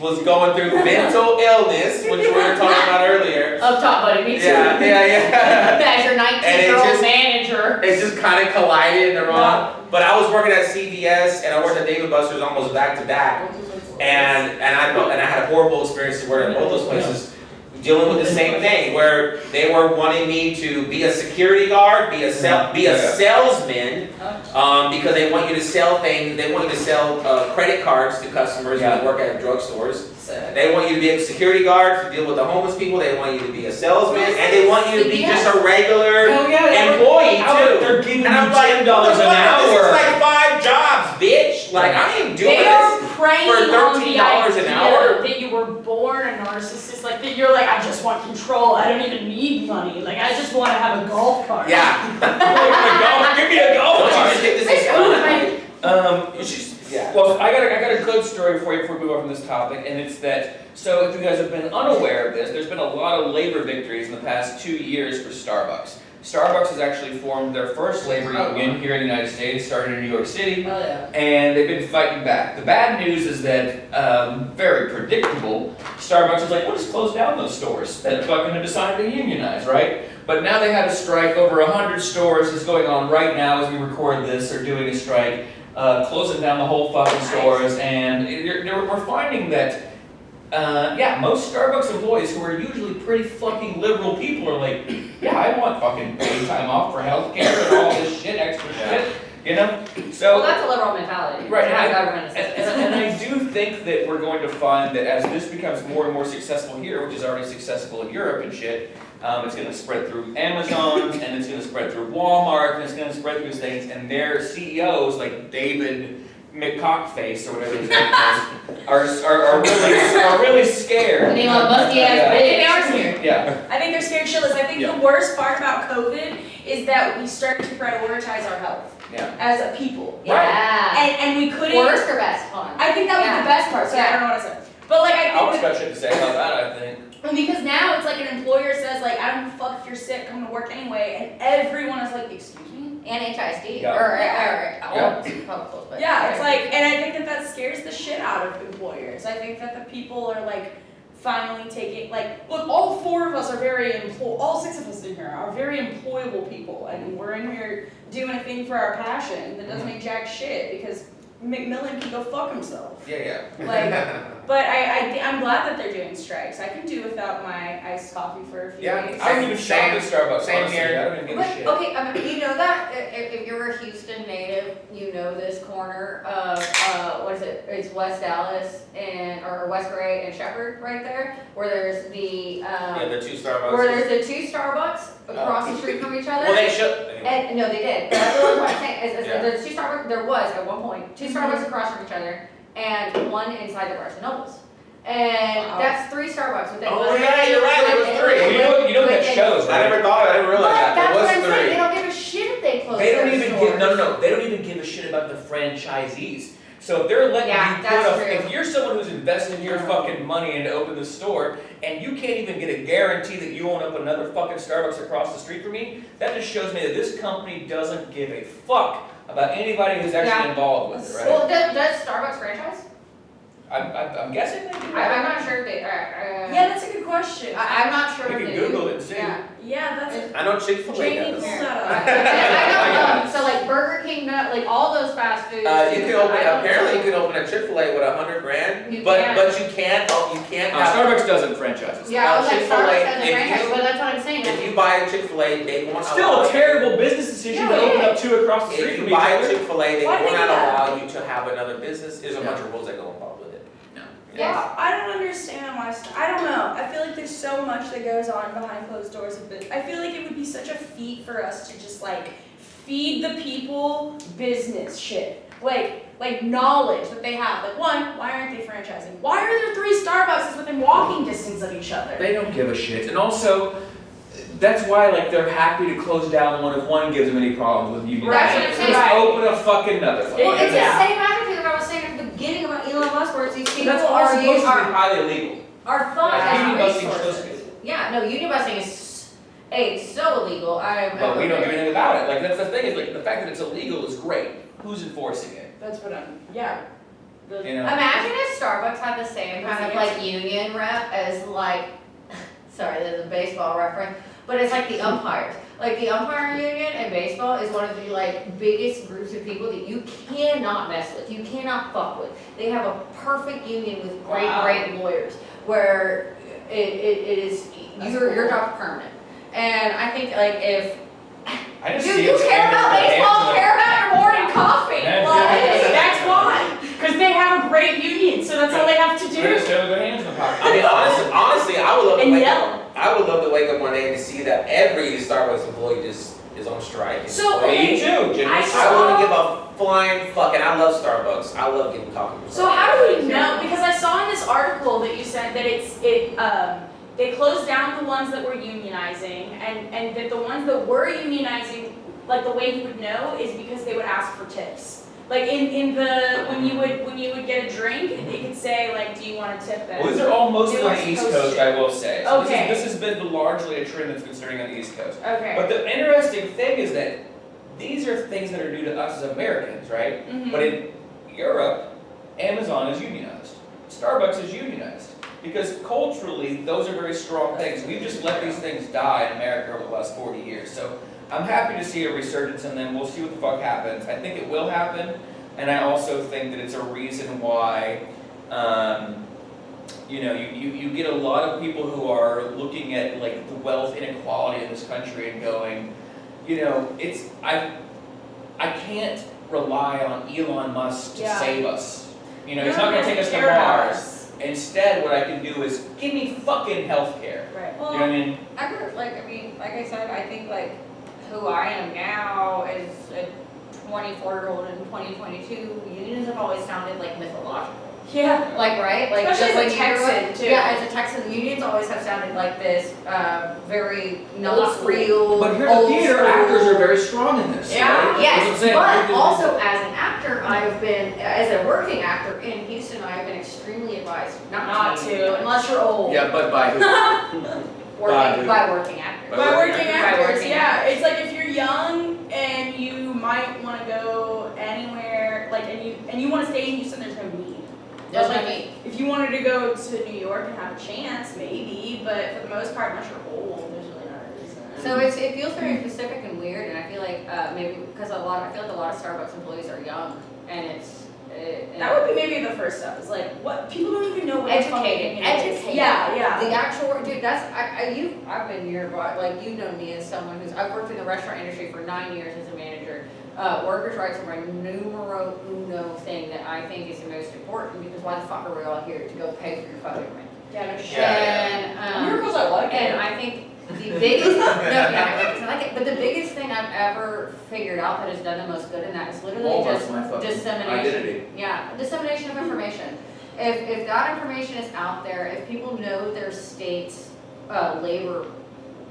was going through mental illness, which we were talking about earlier. Up top, buddy, me too. Yeah. As your 19-year-old manager. It just kind of collided in the wrong. But I was working at CVS and I worked at Dave & Buster's almost back to back, and I had a horrible experience to work at both those places, dealing with the same thing where they were wanting me to be a security guard, be a salesman, because they want you to sell things. They want you to sell credit cards to customers who work at drugstores. They want you to be a security guard to deal with the homeless people. They want you to be a salesman, and they want you to be just a regular employee too. They're giving you And I'm like, $10 an hour. This is like 5 jobs, bitch. Like I ain't doing They are this preying for on the $13 an idea hour. that you were born a narcissist, like that you're like, I just want control, I don't even need money, like I just want to have a golf cart. Yeah. Give me a golf Don't you cart. just think this is fun? Yeah. Well, I got a good story for you before we move on from this topic, and it's that, so if you guys have been unaware of this, there's been a lot of labor victories in the past 2 years for Starbucks. Starbucks has actually formed their first labor union here in the United States, started in New York City, and they've been fighting back. The bad news is that, very predictable, Starbucks is like, we'll just close down those stores that fucking have decided to unionize, right? But now they had a strike, over 100 stores is going on right now as we record this, are doing a strike. Closing down the whole fucking stores, and we're finding that, most Starbucks employees who are usually pretty fucking liberal people are like, yeah, I want fucking paid time off for healthcare and all this shit, extra shit, you know? So, Well, that's a liberal mentality. right, How and government is. and I do think that we're going to find that as this becomes more and more successful here, which is already successful in Europe and shit, it's going to spread through Amazon, and it's going to spread through Walmart, and it's going to spread through things, and their CEOs, like David McCockface, or whatever his name is, are really scared. And Elon Musk ass bitch. They are scared. Yeah. I think they're scared shitless. I think the worst part about COVID is that we started to prioritize our health as a people. Yeah. And we couldn't. Worst or best fun? I think that was the best part, so I don't know what I said. But like I Alex think got shit to say about that, I think. because now it's like an employer says like, I don't give a fuck if you're sick, come to work anyway, and everyone is like, excuse me? And HISD. Yeah. Yeah, it's like, and I think that scares the shit out of employers. I think that the people are like finally taking, like, look, all 4 of us are all 6 of us in here are very employable people, and we're in here doing a thing for our passion that doesn't make jack shit because McMillan can go fuck himself. Yeah. Like, but I'm glad that they're doing strikes. I can do without my iced coffee for a few days. I don't even shop at Starbucks, Same honestly. here. I don't even give a But, shit. okay, you know that, if you're a Houston native, you know this corner of, what is it? It's West Dallas or West Gray and Shepherd right there, where there's the, The 2 Starbucks. where there's the 2 Starbucks across the street from each other. Well, they should. And, no, they did. That's what I'm saying. Yeah. The 2 Starbucks, there was at one point, 2 Starbucks across from each other, and 1 inside the Barnes and Nobles. And that's 3 Starbucks within. Oh, yeah, you're right, there was 3. You know that shows, I right? never thought. I didn't realize that. That's There what I'm was saying. 3. They don't give a shit if they close They don't their even stores. give, no, they don't even give a shit about the franchisees. So if they're letting Yeah, you that's put true. if you're someone who's investing your fucking money in to open the store, and you can't even get a guarantee that you won't open another fucking Starbucks across the street from me, that just shows me that this company doesn't give a fuck about anybody who's actually involved with it, right? Well, does Starbucks franchise? I'm guessing they do. I'm not sure if they. Yeah, that's a good question. I'm not sure We if can they Google do. it and see. Yeah, that's I know Chick-fil-A Jamie, does. shut up. I know, so like Burger King, like all those fast foods. You can open. Apparently, you can open a Chick-fil-A with $100 grand, You but can. you can't. You can't No, have. Starbucks doesn't franchise. Yeah, I was like Chick-fil-A, Starbucks has a if franchise, you- but that's what I'm saying. If you buy a Chick-fil-A, they won't Still allow a you- terrible business decision Yeah, to it open is. up 2 across the street If from you each buy a other. Chick-fil-A, they Why do will they not do that? allow you to have another business. There's a bunch of rules that go involved with it. Yeah, I don't understand why. I don't know. I feel like there's so much that goes on behind closed doors of business. I feel like it would be such a feat for us to just like feed the people business shit, like knowledge that they have. Like one, why aren't they franchising? Why are there 3 Starbucks within walking distance of each other? They don't give a shit, and also that's why like they're happy to close down one if one gives them any problems with union. That's what I'm saying. Just open a fucking another. Well, it's Yeah. the same attitude that I was saying at the beginning about Elon Musk, where it's these people That's all are supposed to be are highly illegal. thought Union as busting is supposed to resources. Yeah, no, union busting is it's so illegal. But we don't do anything about it. Like, that's the thing, is like, the fact that it's illegal is great. Who's enforcing it? That's what yeah. You know? Imagine if Starbucks had the same kind of like union rep as like, sorry, there's a baseball reference, but it's like the umpires. Like the umpire union in baseball is one of the like biggest groups of people that you cannot mess with, you cannot fuck with. They have a perfect union with great lawyers where it is your job's permanent. And I think like if I just you see it care about standing in the baseball, hands of care about your morning coffee. Like, That's why. Because they have a great union, so that's all they have to the- They just do. have their hands in the pocket. I mean, honestly, I would love to And wake yell. up. I would love to wake up one day and see that every Starbucks employee just is on strike. And So, Well, okay, me too, Jimmy. I wouldn't give a flying fucking. I love Starbucks. I love getting coffee. from So Starbucks. how do we know? Because I saw in this article that you sent that they closed down the ones that were unionizing, and that the ones that were unionizing, like the way you would know is because they would ask for tips. Like in the when you would get a drink, it could say like, do you want a tip? Then Well, these are all mostly They on were the East supposed Coast, to. I will say. So Okay. this has been largely a trend that's concerning on the East Coast. Okay. But the interesting thing is that these are things that are new to us as Americans, right? Mhm. But in Europe, Amazon is unionized. Starbucks is unionized. Because culturally, those are very strong things. We've just let these things die in America over the last 40 years. So I'm happy to see a resurgence in them. We'll see what the fuck happens. I think it will happen. And I also think that it's a reason why, you get a lot of people who are looking at like the wealth inequality in this country and going, I can't rely on Elon Musk to Yeah. save us. He's No, not going to take us to care about Mars. us. Instead, what I can do is give me fucking healthcare. Right. You know what I mean? like I said, I think like who I am now as a 24-year-old in 2022, unions have always sounded like mythological. Yeah. Like, right? Like, Especially just as a when you grew up- Texan, too. Yeah, as a Texan, unions always have sounded like this, very Old not school. real, But here, the old theater school. actors are very strong in this. Yeah, right? That's what I'm yes, saying. but also as an actor, I've been, as a working actor in Houston, I have been extremely advised Not to, unless you're old. Yeah, but by who? by working actors. By By working working actors, working yeah. actors. It's like if you're young and you might want to go anywhere, like and you want to stay in Houston, there's no need. There's But, no like, need. if you wanted to go to New York and have a chance, maybe. But for the most part, unless you're old, there's really not a reason. So it feels very specific and weird, and I feel like maybe because I feel like a lot of Starbucks employees are young, and it's That would be maybe the first step. Is like what people don't even know what the fuck educating. union is. Yeah. The actual work, dude. I've been here, like you know me as someone I've worked in the restaurant industry for 9 years as a manager. Workers' rights are my numero uno thing that I think is the most important because why the fuck are we all here to go pay for your fucking rent? Yeah, no shit. And Miracles, I like it. and I think the biggest I like it, but the biggest thing I've ever figured out that has done the most good in that is literally Walmart's just my fucking dissemination. identity. Yeah, dissemination of information. If that information is out there, if people know their state's labor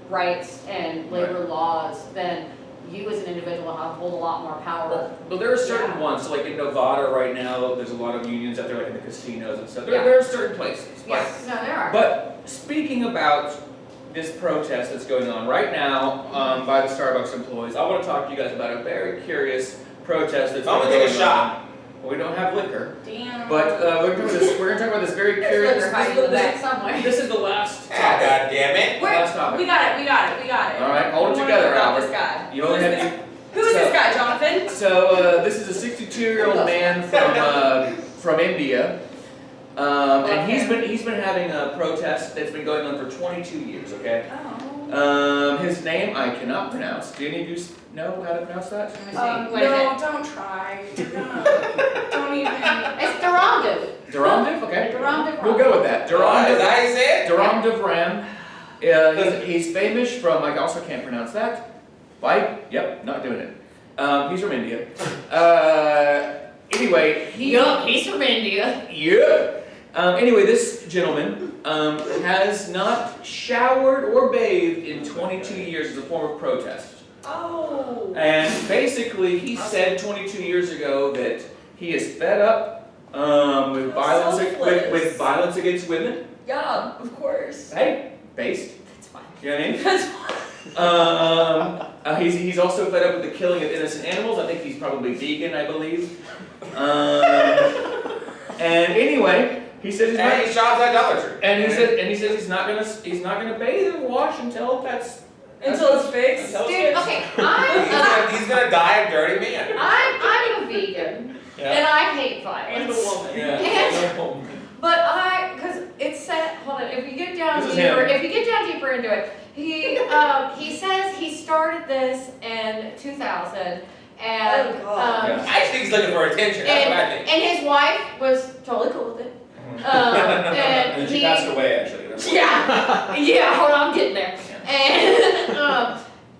rights and labor laws, then you as an individual hold a lot more power. But there are certain Yeah. ones, so like in Nevada right now, there's a lot of unions out there, like in the casinos and stuff. Yeah. There are certain places. Yes, no, there are. But speaking about this protest that's going on right now by the Starbucks employees, I want to talk to you guys about a very curious protest that's I'm been gonna take a going shot. on. Well, we don't have liquor, Damn. but we're going to talk about this very There's curious. liquor hiding in the back somewhere. This is the last Ah, topic. God damn it. Last topic. We got it. All right, hold it We wanna together, know about Albert. This guy. You only have Who is this guy, Jonathan? So this is a 62-year-old man from India, and he's been having a protest that's been going on for 22 years. Okay. Oh. His name I cannot pronounce. Do any of you know how to pronounce that? Let me see. What is No, it? don't try. Don't even. It's Durandov. Dharamdev. Okay. Dharamdev. We'll go with that. Is that Dharamdev. how you say it? Dharamdev Ram. He's famous from. I also can't pronounce that. Bike. Yep. Not doing it. He's from India. Anyway, He's from India. Yeah. Anyway, this gentleman has not showered or bathed in 22 years as a form of protest. Oh. And basically, he said 22 years ago that he is fed up with violence Selfless. with violence against women. Yeah, of course. Hey, based. That's fine. You know what I mean? That's He's also fed up with the killing of innocent animals. I think he's probably vegan, I believe. And anyway, he says he's And he shops idolatry. and he says he's not gonna bathe and wash until Until it's fixed. until it's Dude, fixed. okay, He's gonna die a dirty man. I'm a vegan, and I hate And the violence. woman. Yeah. But because it said, hold on, if you get down This is deeper, him. if you get down deeper into it, he says he started this in 2000, and Oh, God. Yeah. I just think he's looking for attention. That's what I think. and his wife was totally cool with it. And And she he, passed away actually. That's why. yeah, hold on, I'm getting there.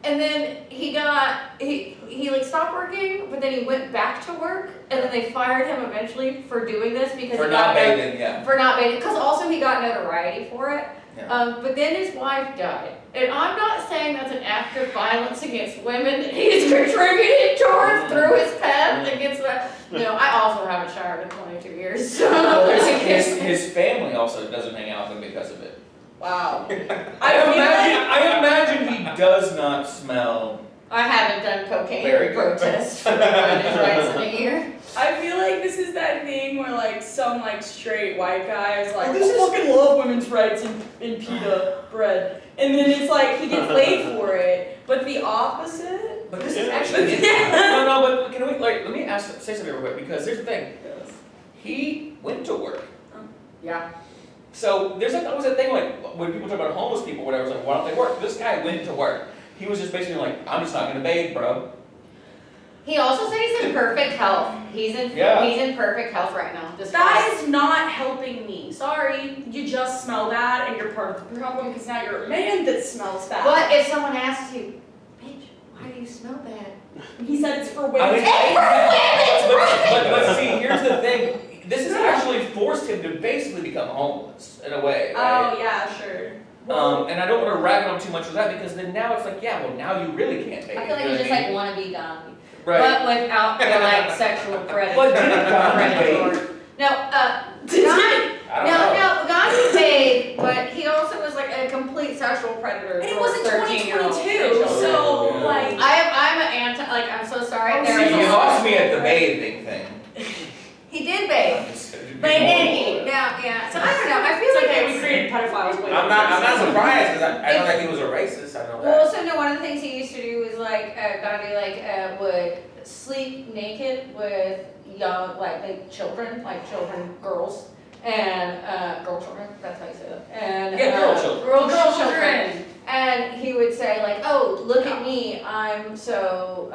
And then he like stopped working, but then he went back to work, and then they fired him eventually for doing this because For he not got bathing, yeah. for not bathing, because also he got notoriety for it. Yeah. But then his wife died, and I'm not saying that's an act of violence against women that he's contributed towards through his path against that. No, I also haven't showered in 22 years. So. His family also doesn't hang out with him because of it. Wow. I imagine he does not smell. I haven't done cocaine Very or good. protest for women's rights in a year. I feel like this is that thing where like some like straight white guy is like, This is- I fucking love women's rights in pita bread. And then it's like he gets laid for it. But the opposite? But this is actually no, but can we let me say something real quick, because here's the thing. He went to work. Yeah. So there's always a thing like when people talk about homeless people, or whatever, it's like, why don't they work? This guy went to work. He was just basically like, I'm just not gonna bathe, bro. He also said he's in perfect health. He's in perfect health right now. That is not helping me. Sorry, you just smell bad and you're part of the problem because now you're a man that smells bad. But if someone asks you, bitch, why do you smell bad? He said it's for I women. mean, but see, here's the thing. This has actually forced him to basically become homeless in a way. Right? Oh yeah, sure. And I don't want to rag on him too much with that, because then now it's like, yeah, well now you really can't bathe. I feel like you you know just what I like mean? want to be Gandhi. Right. But without the like sexual predator. But didn't Gandhi bathe? No, Gandhi bathed, but he also was like a complete sexual predator. And it towards was in 13-year-olds. 2022, so Yeah. like. I'm an anti, like, I'm so sorry. Oh, there See, is you a- lost me at the bathing thing. He did bathe. But he did eat. Yeah. So I don't know. I feel It's like okay, we it's- created pedophiles. I'm not surprised because I don't think he was a racist. I know that. Well, so no, one of the things he used to do was like, Gandhi would sleep naked with young, like children, girls, and girl children, that's how you say that. And Yeah, girl children. Girl children. And he would say like, oh, look at me, I'm so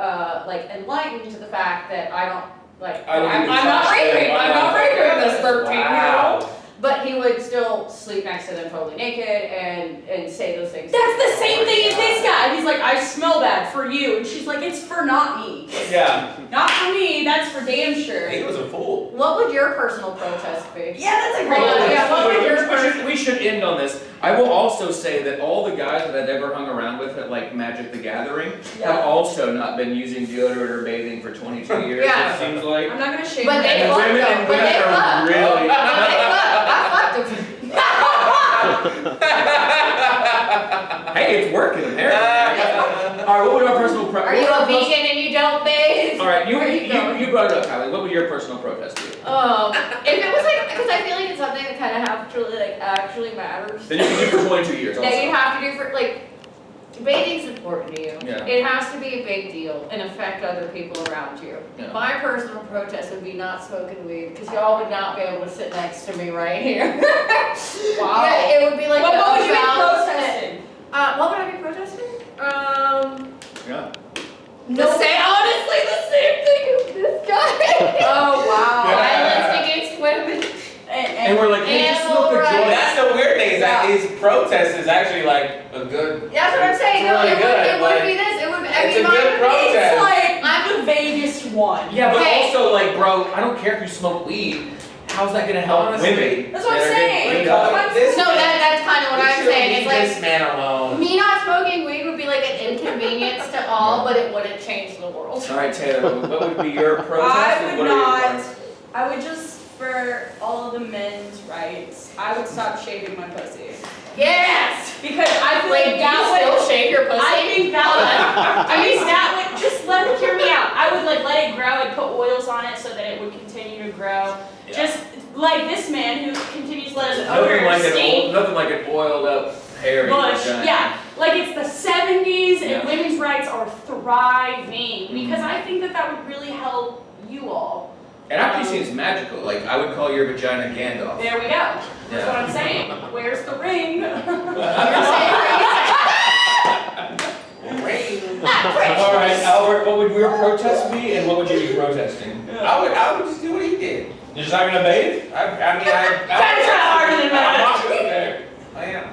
like enlightened to the fact that I don't like, I'm not raping this 13-year-old. But he would still sleep next to them totally naked and say those things. That's the same thing as this guy. He's like, I smell bad for you. And she's like, it's for not me. Yeah. Not for me, that's for damn sure. He was a fool. What would your personal protest be? Yeah, that's a great Hold on, one. yeah, what would your We should end on this. I will also say that all the guys that I've ever hung around with at like Magic the Gathering have also not been using deodorant or bathing for 22 years, Yeah. it seems like. I'm not gonna shame But you. they And fuck women though, and but they women are fuck. really. I fucked him. Hey, it's working apparently. All right, what would our personal Are you a vegan and you don't bathe? All right, Where are you going? you brought it up, Kylie. What would your personal protest be? If it was like, because I feel like it's something that kind of actually matters. Then you can do for 22 years also. That you have to do for like, bathing's important to you. Yeah. It has to be a big deal and affect other people around you. Yeah. My personal protest would be not smoking weed, because y'all would not be able to sit next to me right here. Wow. Yeah, it would be like What a would you be foul- protesting? What would I be protesting? Yeah. Honestly, the same thing as this guy. Oh, wow. Violence against women. And we're like, hey, just smoke a Animal joint. rights. That's the weird thing is that his protest is actually like a good. That's what I'm saying. It's No, really it good, wouldn't like, be this. It would. it's a good It's protest. like, I'm the vaguest one. Yeah, but Hey. also like, bro, I don't care if you smoke weed. How's that gonna help Honestly, women? That's what I'm that are getting saying. beat up? That's- This No, man- that's kind of what we I'm should saying. leave It's like this man alone. me not smoking weed would be like an inconvenience to all, but it wouldn't change the world. All right, Taylor, what would be your protest? I and would what are your not. plans? I would just, for for all of the men's rights, I would stop shaving my pussy. Yes! Because I feel Like, like do you that still would, shave your pussy? I think that would, just hear me out. I would like let it grow, I'd put oils on it so that it would continue to grow. Yeah. Just like this man who continues to let us Nothing like stink. nothing like an oiled up hairy Bush, vagina. yeah. Like it's the 70s and Yeah. women's rights are thriving because I think that would really help you all. It actually seems magical. Like I would call your vagina Gandalf. There we go. That's what I'm saying. Where's the ring? All right, Albert, what would your protest be, and what would you be protesting? I would just do what he did. You're just not gonna bathe? Gotta try harder than that.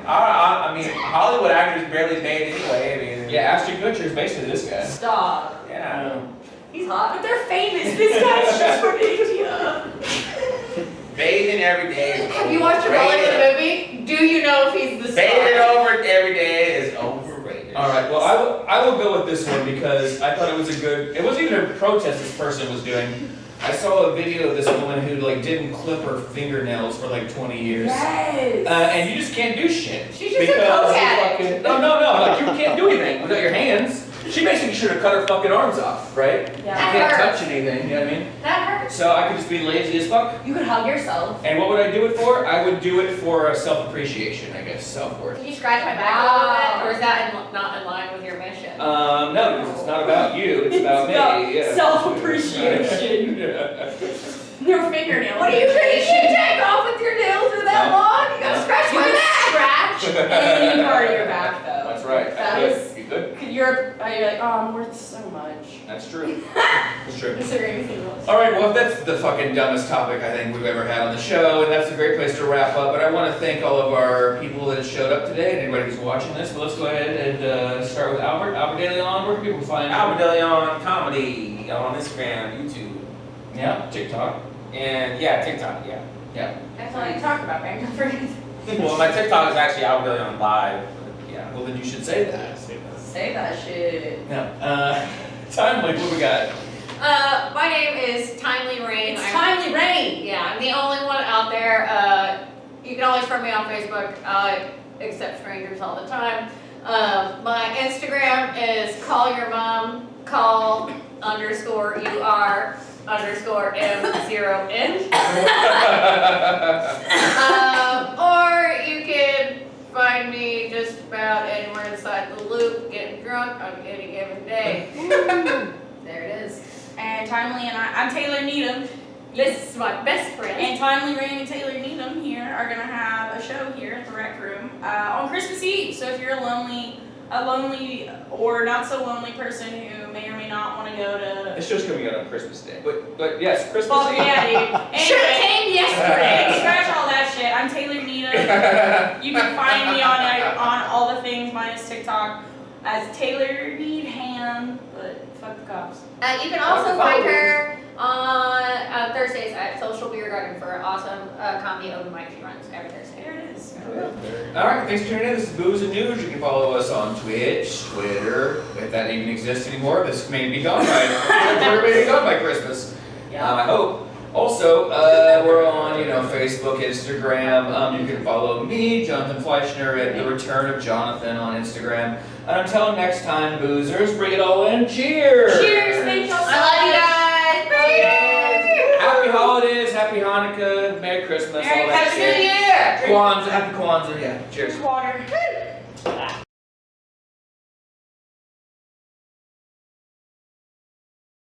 I mean, Hollywood actors barely bathe anyway. I mean, Yeah, Ashton Kutcher is basically this guy. Stop. yeah. He's hot, but they're famous. This guy's just from India. Bathing every day. Is Have you watched a overrated. Bollywood movie? Do you know if he's the Bathing star? over every day is overrated. All right, well, I will go with this one because I thought it was a good. It wasn't even a protest this person was doing. I saw a video of this woman who like didn't clip her fingernails for like 20 years. Yes. And you just can't do shit. She's just a because coke you addict. fucking- No, like you can't do anything without your hands. She basically should have cut her fucking arms off, right? Yeah. You can't touch anything, you know what I mean? That hurts. So I could just be lazy as fuck. You could hug yourself. And what would I do it for? I would do it for self-appreciation, I guess, self-worth. Can you scratch my back a little bit, or is that not in line with your mission? No, because it's not about you, it's about me. Yeah. Self-appreciation. Yeah. Your fingernails. What are you gonna take off with your nails are that long? You gotta scratch You my can back. scratch any part of your back though. That's right. That Good. is- You good? You're like, oh, I'm worth so much. That's true. That's true. Is there anything else? All right, well, that's the fucking dumbest topic I think we've ever had on the show, and that's a great place to wrap up. But I want to thank all of our people that showed up today, and anybody who's watching this. But let's go ahead and start with Albert. Albert Deleon, where can people find Albert Deleon comedy on Instagram, YouTube, Yeah, TikTok. and yeah, TikTok. Yeah. Yeah. That's all you talk about, man. Don't forget. Well, my TikTok is actually Albert Deleon live. But yeah. Well, then you should say that. Say that shit. Yeah. Timely, what we got? My name is Timely Rain. It's Timely Rain. Yeah, I'm the only one out there. You can always find me on Facebook. I accept strangers all the time. My Instagram is call your mom, call _UR _M0N. Or you can find me just about anywhere inside the loop, getting drunk on any given day. There it is. And Timely and I'm Taylor Needham. This is my best friend. And Timely Rain and Taylor Needham here are gonna have a show here at the Rec Room on Christmas Eve. So if you're a lonely or not so lonely person who may or may not want to go to. This show's coming out on Christmas Day. But yes, Christmas Well, Eve. yeah, dude. Should've Anyway, came yesterday. scratch all that shit. I'm Taylor Needham. You can find me on all the things minus TikTok as Taylor Needham, but fuck the cops. You can also find her on Thursdays at Social Beer Garden for awesome comedy open mic she runs every Thursday. There it is. All right, thanks for tuning in. This is Booze and News. You can follow us on Twitch, Twitter, if that even exists anymore. This may be gone by Twitter may be gone by Christmas. I hope. Also, we're on Facebook, Instagram. You can follow me, Jonathan Fleissner, at The Return of Jonathan on Instagram. And until next time, boozers, bring it all in. Cheers! Cheers, thank y'all so much. I love you guys. Happy holidays, happy Hanukkah, Merry Christmas, Merry all that Happy shit. New Year. Kwanzaa, happy Kwanzaa, yeah. Cheers. Water.